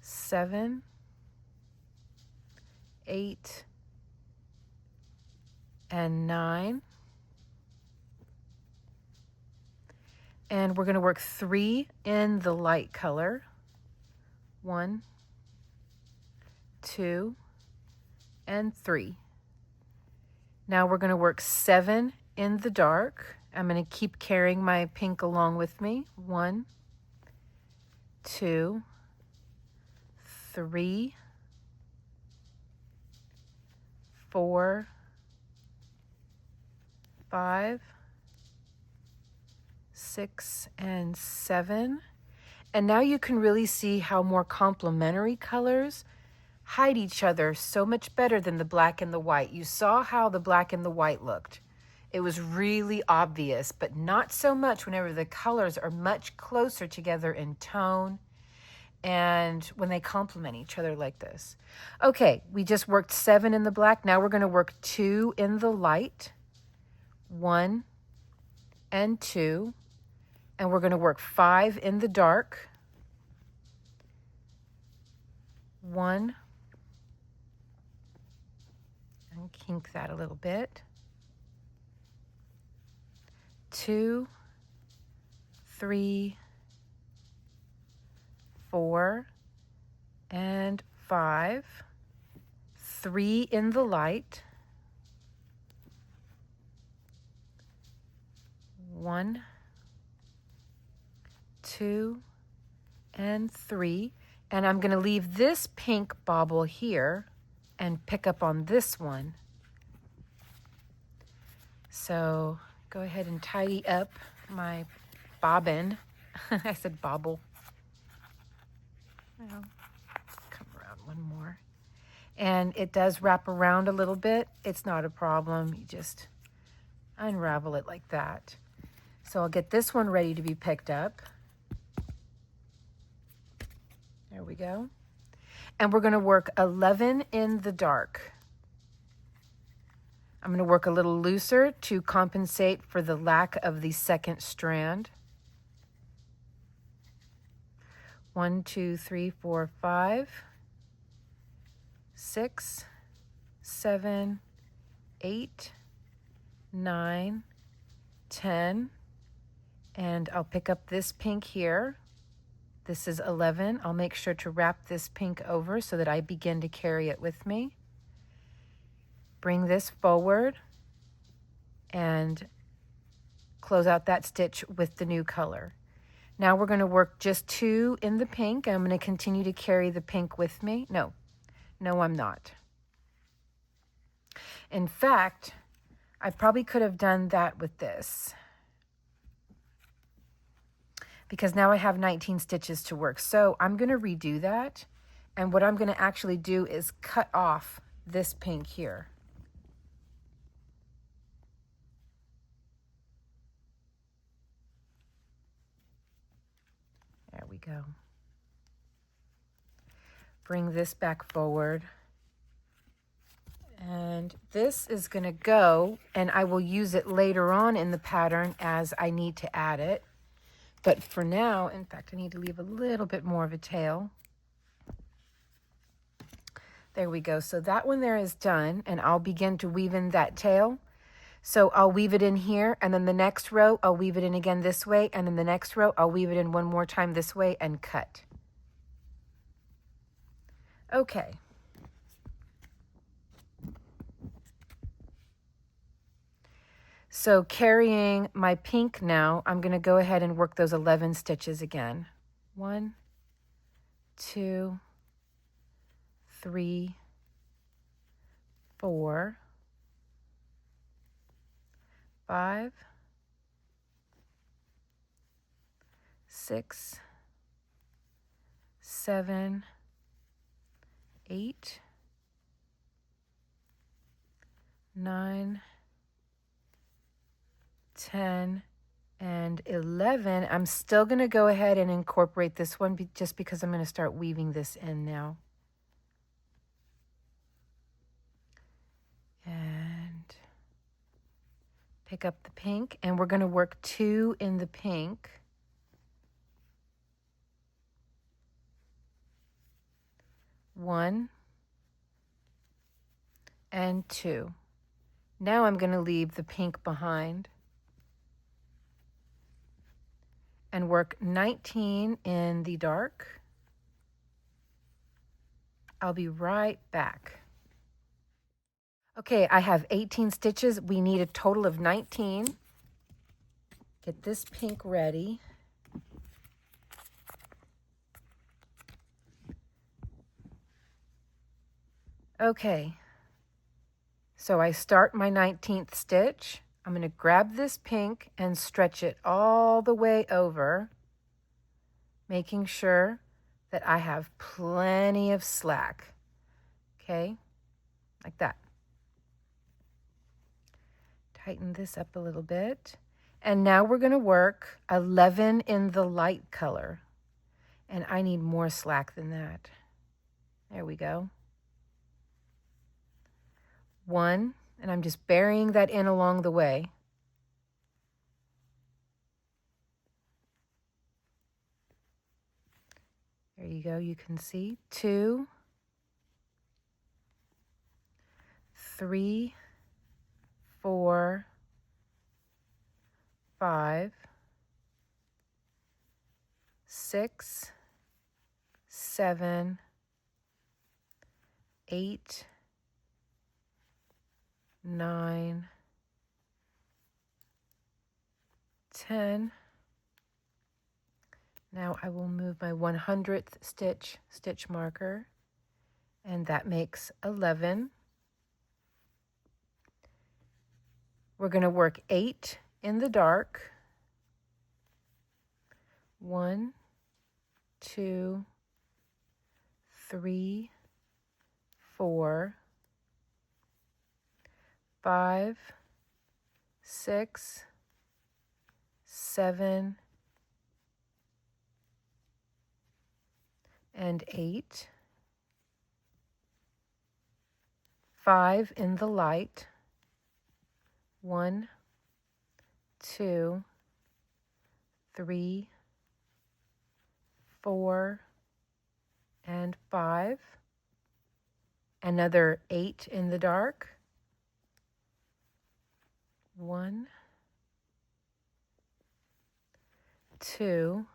7, 8, and 9. And we're going to work 3 in the light color. 1, 2, and 3. Now we're going to work 7 in the dark. I'm going to keep carrying my pink along with me. 1, 2, 3, 4, 5, 6, and 7. And now you can really see how more complementary colors hide each other so much better than the black and the white. You saw how the black and the white looked. It was really obvious, but not so much whenever the colors are much closer together in tone and when they complement each other like this. Okay, we just worked 7 in the black. Now we're going to work 2 in the light. 1 and 2. And we're going to work 5 in the dark. 1 and and kink that a little bit. 2, 3, 4, and 5. 3 in the light. 1, 2, and 3. And I'm going to leave this pink bobble here and pick up on this one. So go ahead and tidy up my bobbin. I said bobble. Well, come around one more. And it does wrap around a little bit. It's not a problem. You just unravel it like that. So I'll get this one ready to be picked up. There we go. And we're going to work 11 in the dark. I'm going to work a little looser to compensate for the lack of the second strand. 1, 2, 3, 4, 5, 6, 7, 8, 9, 10. And I'll pick up this pink here. This is 11. I'll make sure to wrap this pink over so that I begin to carry it with me. Bring this forward and close out that stitch with the new color. Now we're going to work just 2 in the pink. I'm going to continue to carry the pink with me. No, I'm not. In fact, I probably could have done that with this, because now I have 19 stitches to work. So I'm going to redo that. And what I'm going to actually do is cut off this pink here. There we go. Bring this back forward. And this is going to go, and I will use it later on in the pattern as I need to add it. But for now, in fact, I need to leave a little bit more of a tail. There we go. So that one there is done, and I'll begin to weave in that tail. So I'll weave it in here, and then the next row, I'll weave it in again this way, and then the next row, I'll weave it in one more time this way and cut. Okay. So carrying my pink now, I'm going to go ahead and work those 11 stitches again. 1, 2, 3, 4, 5, 6, 7, 8, 9, 10, and 11. I'm still going to go ahead and incorporate this one just because I'm going to start weaving this in now. And pick up the pink, and we're going to work 2 in the pink. One and 2. Now I'm going to leave the pink behind and work 19 in the dark. I'll be right back. Okay, I have 18 stitches. We need a total of 19. Get this pink ready. Okay, so I start my 19th stitch. I'm going to grab this pink and stretch it all the way over, making sure that I have plenty of slack. Okay, like that. Tighten this up a little bit. And now we're going to work 11 in the light color. And I need more slack than that. There we go. 1, and I'm just burying that in along the way. There you go, you can see. 2, 3, 4, 5, 6, 7, 8, 9, 10. Now I will move my 100th stitch marker, and that makes 11. We're going to work 8 in the dark. 1, 2, 3, 4, 5, 6, 7, and 8. 5 in the light. 1, 2, 3, 4, and 5. Another 8 in the dark. 1, 2,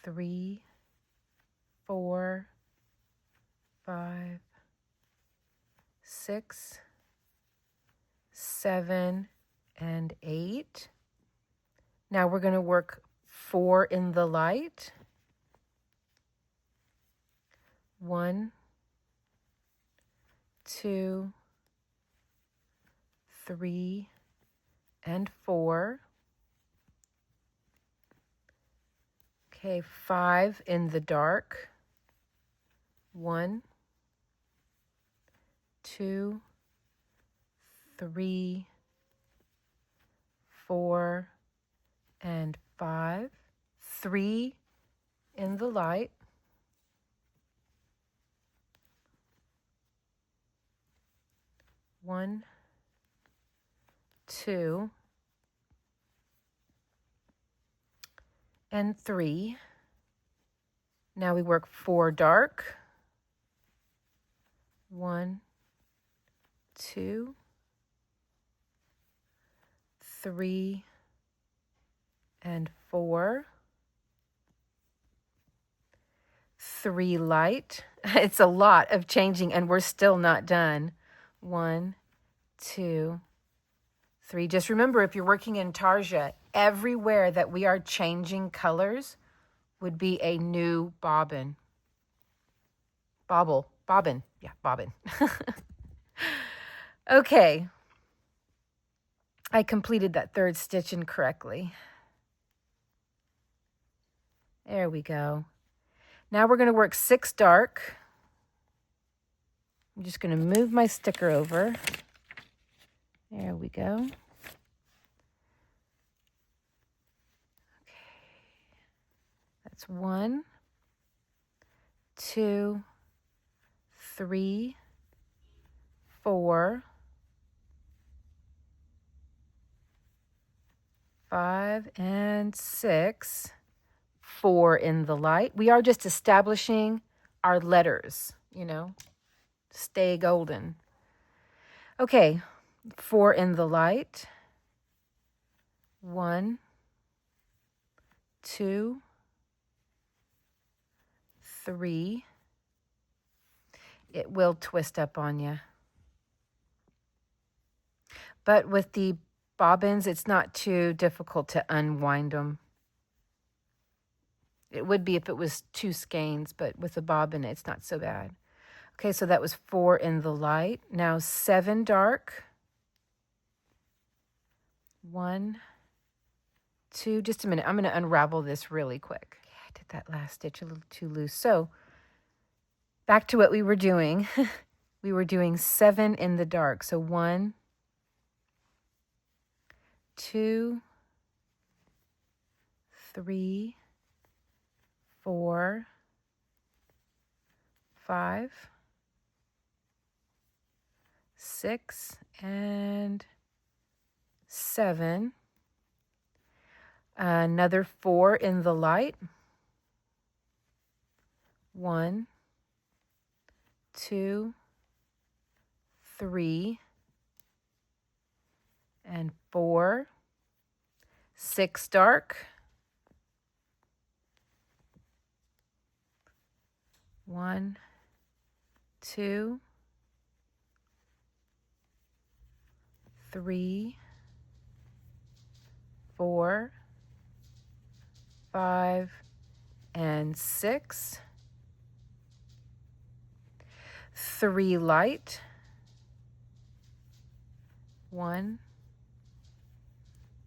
3, 4, 5, 6, 7, and 8. Now we're going to work 4 in the light. 1, 2, 3, and 4. Okay, 5 in the dark. 1, 2, 3, 4, and 5. 3 in the light. 1, 2, and 3. Now we work 4 dark. 1, 2, 3, and 4. 3 light. It's a lot of changing, and we're still not done. 1, 2, 3. Just remember, if you're working in Intarsia, everywhere that we are changing colors would be a new bobbin. Bobbin. Yeah, bobbin. Okay. I completed that 3rd stitch incorrectly. There we go. Now we're going to work 6 dark. I'm just going to move my sticker over. There we go. Okay. That's 1, 2, 3, 4, 5, and 6. 4 in the light. We are just establishing our letters, stay golden. Okay, 4 in the light. 1, 2, 3. It will twist up on you. But with the bobbins, it's not too difficult to unwind them. It would be if it was 2 skeins, but with the bobbin, it's not so bad. Okay, so that was 4 in the light. Now 7 dark. 1, 2, just a minute. I'm going to unravel this really quick. Okay, I did that last stitch a little too loose. So back to what we were doing. We were doing 7 in the dark. So 1, 2, 3, 4, 5, 6, and 7. Another 4 in the light. 1, 2, 3, and 4, 6 dark, 1, 2, 3, 4, 5, and 6, 3 light, 1,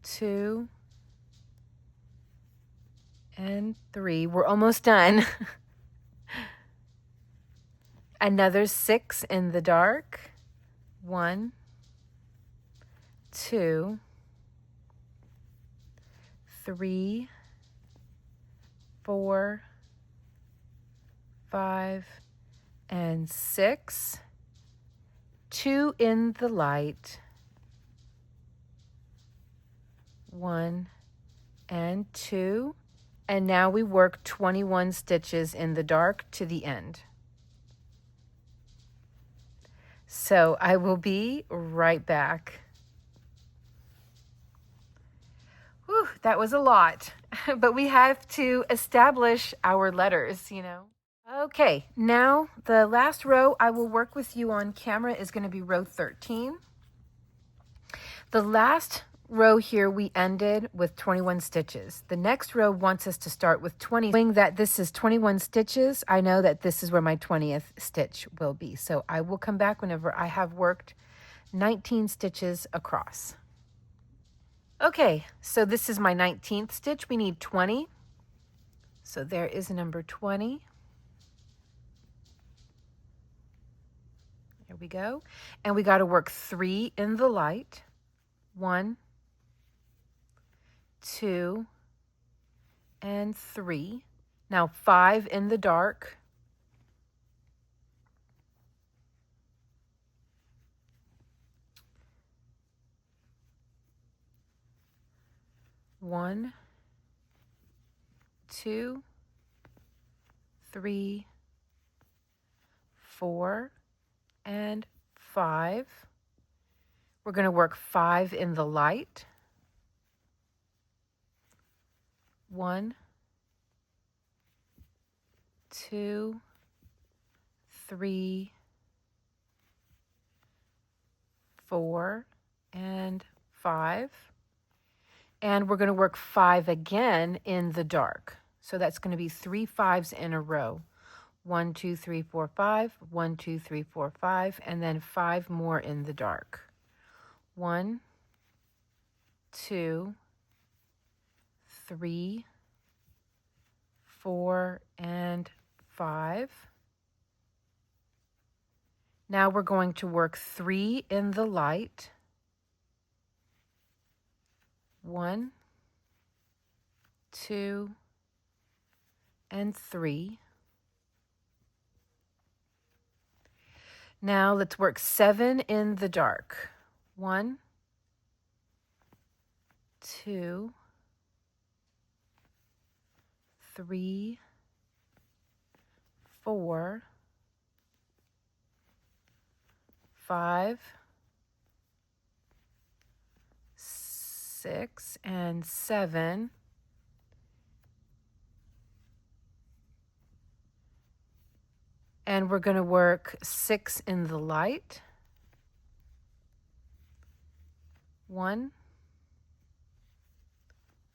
2, and 3. We're almost done. Another 6 in the dark, 1, 2, 3, 4, 5, and 6, 2 in the light, 1 and 2, and now we work 21 stitches in the dark to the end. So I will be right back. Whew, that was a lot, but we have to establish our letters, you know. Okay, now the last row I will work with you on camera is going to be row 13. The last row here we ended with 21 stitches. The next row wants us to start with 20. Knowing that this is 21 stitches, I know that this is where my 20th stitch will be. So I will come back whenever I have worked 19 stitches across. Okay, so this is my 19th stitch. We need 20. So there is number 20. There we go. And we got to work 3 in the light. 1, 2, and 3. Now 5 in the dark. 1, 2, 3, 4, and 5. We're going to work 5 in the light. 1, 2, 3, 4, and 5. And we're going to work 5 again in the dark. So that's going to be 3 5s in a row. 1, 2, 3, 4, 5, 1, 2, 3, 4, 5, and then 5 more in the dark. 1, 2, 3, 4, and 5. Now we're going to work 3 in the light. 1, 2, and 3. Now let's work 7 in the dark. 1, 2, 3, 4, 5, 6, and 7. And we're going to work 6 in the light. 1,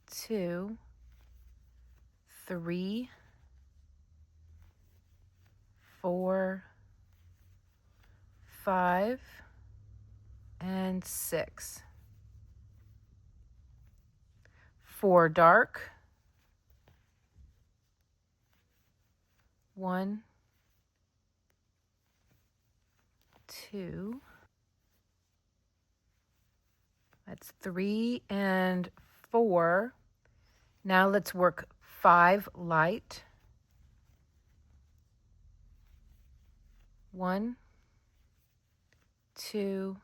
2, 3, 4, 5, and 6. 4 dark. 1, 2. That's 3 and 4. Now let's work 5 light. 1, 2,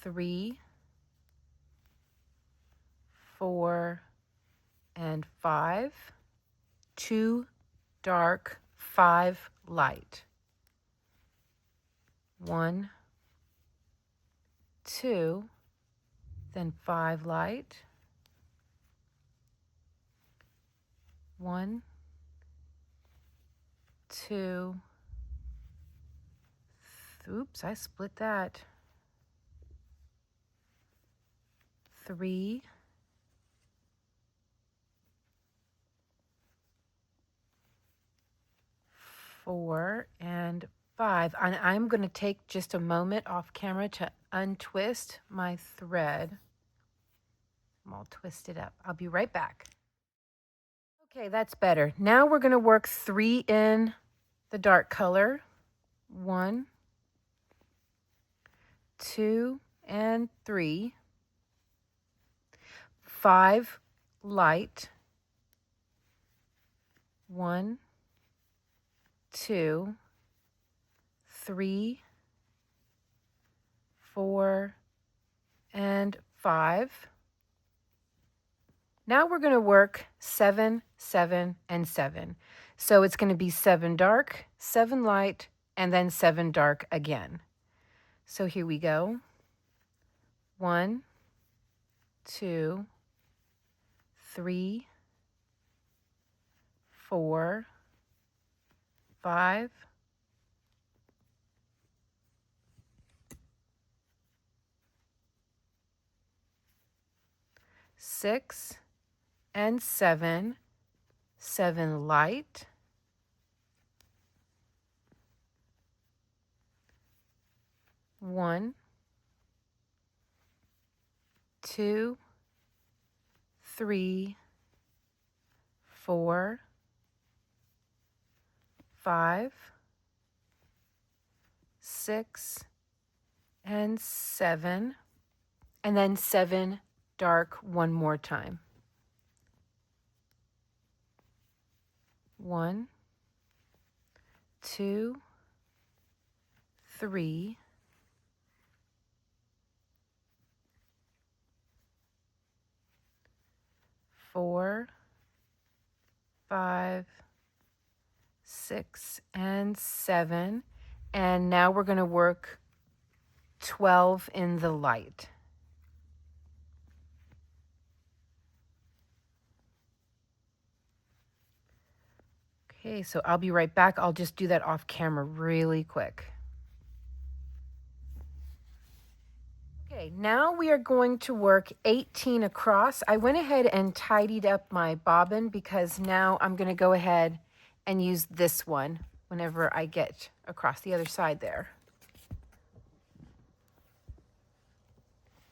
3, 4, and 5. 2 dark, 5 light. 1, 2, then 5 light, 1, 2, oops, I split that, 3, 4, and 5. And I'm going to take just a moment off camera to untwist my thread. I'm all twisted up. I'll be right back. Okay, that's better. Now we're going to work 3 in the dark color. 1, 2, and 3. 5 light. 1, 2, 3, 4, and 5. Now we're going to work 7, 7, and 7. So it's going to be 7 dark, 7 light, and then 7 dark again. So here we go. 1, 2, 3, 4, 5, 6, and 7. 7 light, 1, 2, 3, 4, 5, 6, and 7, and then 7 dark one more time. 1, 2, 3, 4, 5, 6, and 7. And now we're going to work 12 in the light. Okay, so I'll be right back. I'll just do that off camera really quick. Okay, now we are going to work 18 across. I went ahead and tidied up my bobbin because now I'm going to go ahead and use this one whenever I get across the other side there.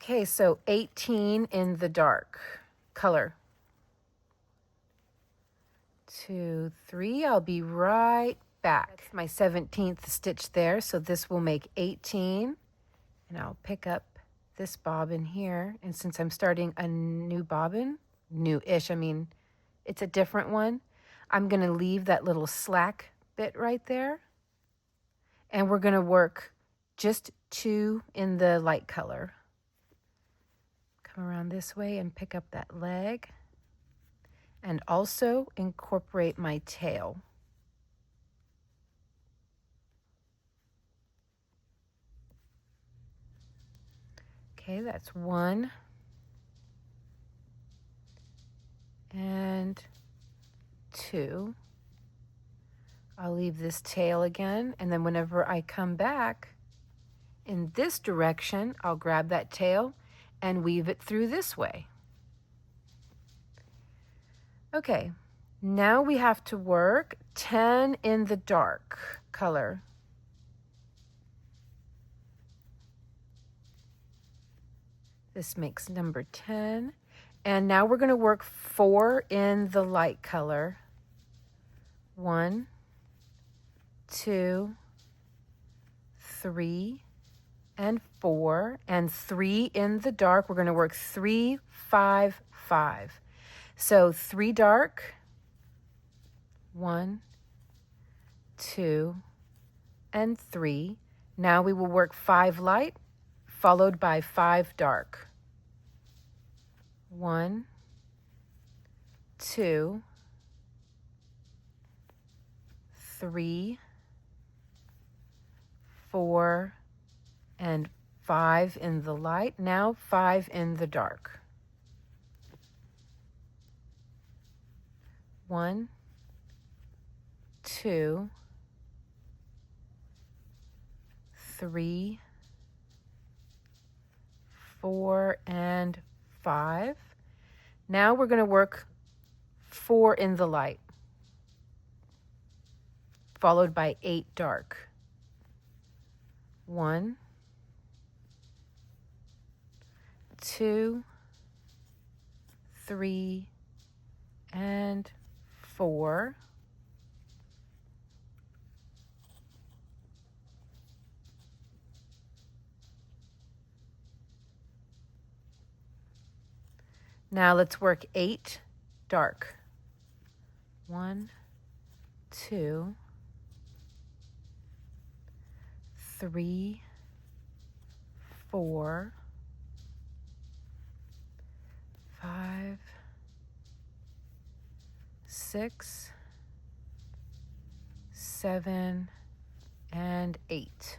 Okay, so 18 in the dark color. 2, 3, I'll be right back. That's my 17th stitch there, so this will make 18. And I'll pick up this bobbin here. And since I'm starting a new bobbin, new-ish, I mean, it's a different one, I'm going to leave that little slack bit right there. And we're going to work just 2 in the light color. Come around this way and pick up that leg. And also incorporate my tail. Okay, that's 1 and 2. I'll leave this tail again, and then whenever I come back in this direction, I'll grab that tail and weave it through this way. Okay, now we have to work 10 in the dark color. This makes number 10. And now we're going to work 4 in the light color. 1, 2, 3, and 4. And 3 in the dark. We're going to work 3, 5, 5. So 3 dark, 1, 2, and 3. Now we will work 5 light, followed by 5 dark. 1, 2, 3, 4, and 5 in the light. Now 5 in the dark. 1, 2, 3, 4, and 5. Now we're going to work 4 in the light, followed by 8 dark. 1, 2, 3, and 4. Now let's work 8 dark. 1, 2, 3, 4, 5, 6, 7, and 8.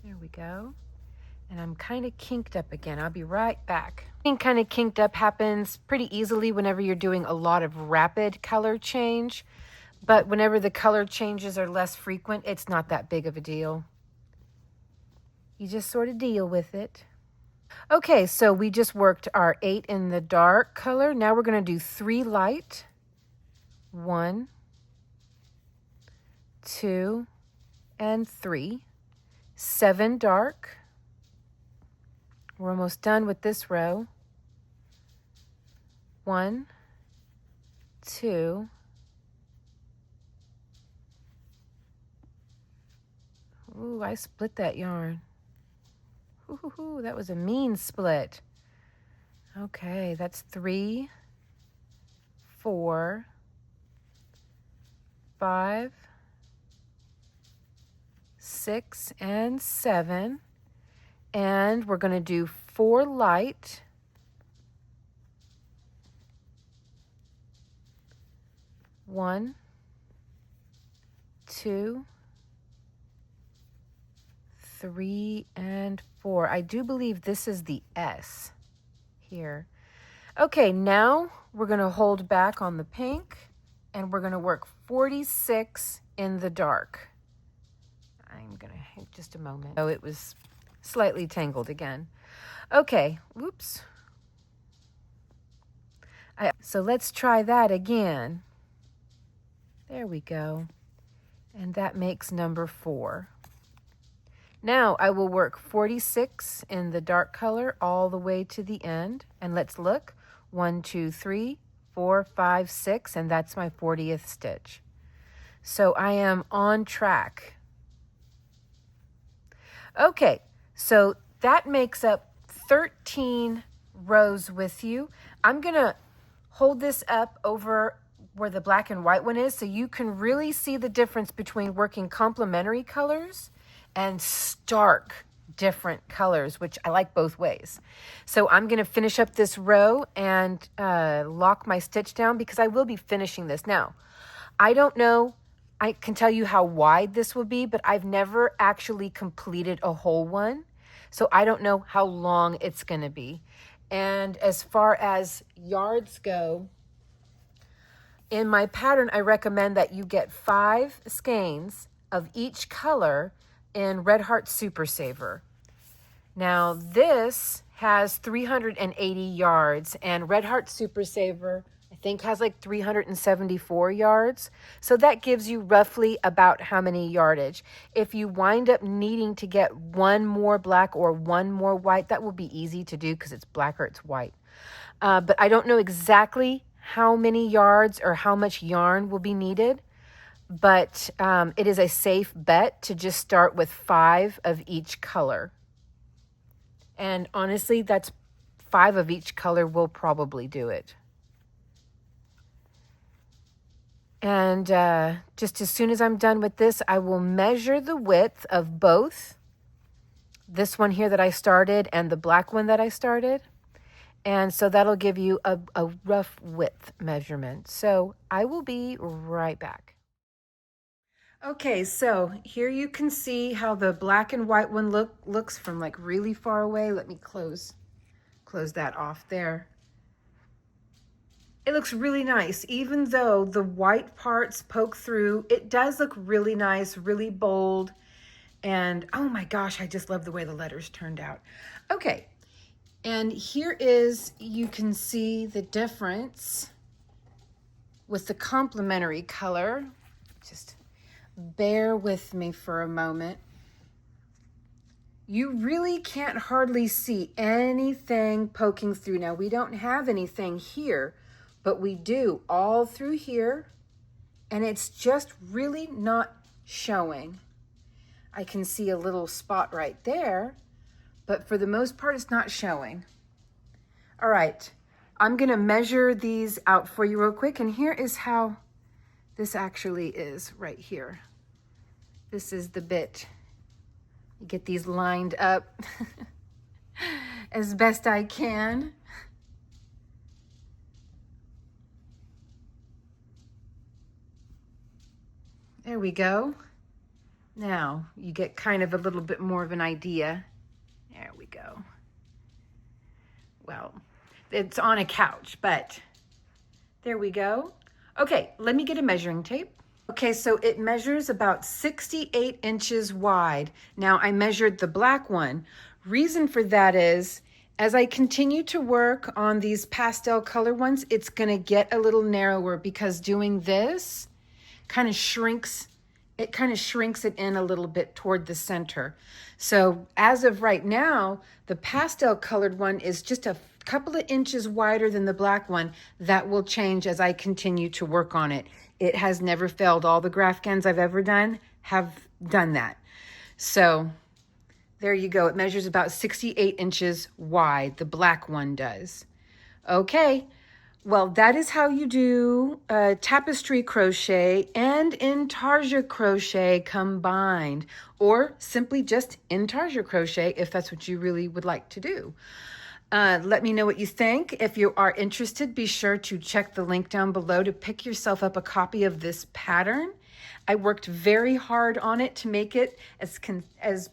There we go. And I'm kind of kinked up again. I'll be right back. Being kind of kinked up happens pretty easily whenever you're doing a lot of rapid color change. But whenever the color changes are less frequent, it's not that big of a deal. You just sort of deal with it. Okay, so we just worked our 8 in the dark color. Now we're going to do 3 light. 1, 2, and 3. 7 dark. We're almost done with this row. 1, 2, ooh, I split that yarn. Ooh, that was a mean split. Okay, that's 3, 4, 5, 6, and 7. And we're going to do 4 light. 1, 2, 3, and 4. I do believe this is the S here. Okay, now we're going to hold back on the pink and we're going to work 46 in the dark. I'm going to, just a moment. Oh, it was slightly tangled again. Okay, whoops. So let's try that again. There we go. And that makes number 4. Now I will work 46 in the dark color all the way to the end. And let's look. 1, 2, 3, 4, 5, 6, and that's my 40th stitch. So I am on track. Okay, so that makes up 13 rows with you. I'm going to hold this up over where the black and white one is so you can really see the difference between working complementary colors and stark different colors, which I like both ways. So I'm going to finish up this row and lock my stitch down because I will be finishing this. Now, I don't know, I can tell you how wide this will be, but I've never actually completed a whole one. So I don't know how long it's going to be. And as far as yards go, in my pattern, I recommend that you get 5 skeins of each color in Red Heart Super Saver. Now this has 380 yards and Red Heart Super Saver I think has like 374 yards. So that gives you roughly about how many yardage. If you wind up needing to get one more black or one more white, that will be easy to do because it's black or it's white. But I don't know exactly how many yards or how much yarn will be needed. But it is a safe bet to just start with 5 of each color. And honestly, that's 5 of each color will probably do it. And just as soon as I'm done with this, I will measure the width of both this one here that I started and the black one that I started. And so that'll give you a rough width measurement. So I will be right back. Okay, so here you can see how the black and white one looks from like really far away. Let me close that off there. It looks really nice. Even though the white parts poke through, it does look really nice, really bold. And oh my gosh, I just love the way the letters turned out. Okay, and here is, you can see the difference with the complementary color. Just bear with me for a moment. You really can't hardly see anything poking through. Now, we don't have anything here, but we do all through here, and it's just really not showing. I can see a little spot right there, but for the most part, it's not showing. All right, I'm gonna measure these out for you real quick, and here is how this actually is right here. This is the bit. You get these lined up as best I can. There we go. Now you get kind of a little bit more of an idea. There we go. Well, it's on a couch, but there we go. Okay, let me get a measuring tape. Okay, so it measures about 68 inches wide. Now I measured the black one. Reason for that is, as I continue to work on these pastel color ones, it's gonna get a little narrower because doing this kind of shrinks it in a little bit toward the center. So as of right now, the pastel colored one is just a couple of inches wider than the black one. That will change as I continue to work on it. It has never failed. All the graphghans I've ever done have done that. So there you go. It measures about 68 inches wide. The black one does. Okay. Well, that is how you do tapestry crochet and Intarsia crochet combined, or simply just Intarsia crochet if that's what you really would like to do. Let me know what you think. If you are interested, be sure to check the link down below to pick yourself up a copy of this pattern. I worked very hard on it to make it as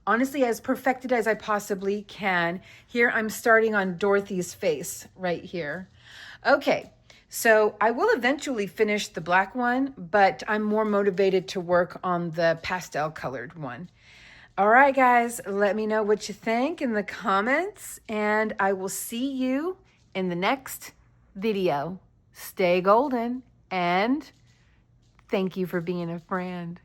honestly as perfected as I possibly can. Here I'm starting on Dorothy's face right here. Okay, so I will eventually finish the black one, but I'm more motivated to work on the pastel colored one. All right, guys, let me know what you think in the comments, and I will see you in the next video. Stay golden, and thank you for being a friend.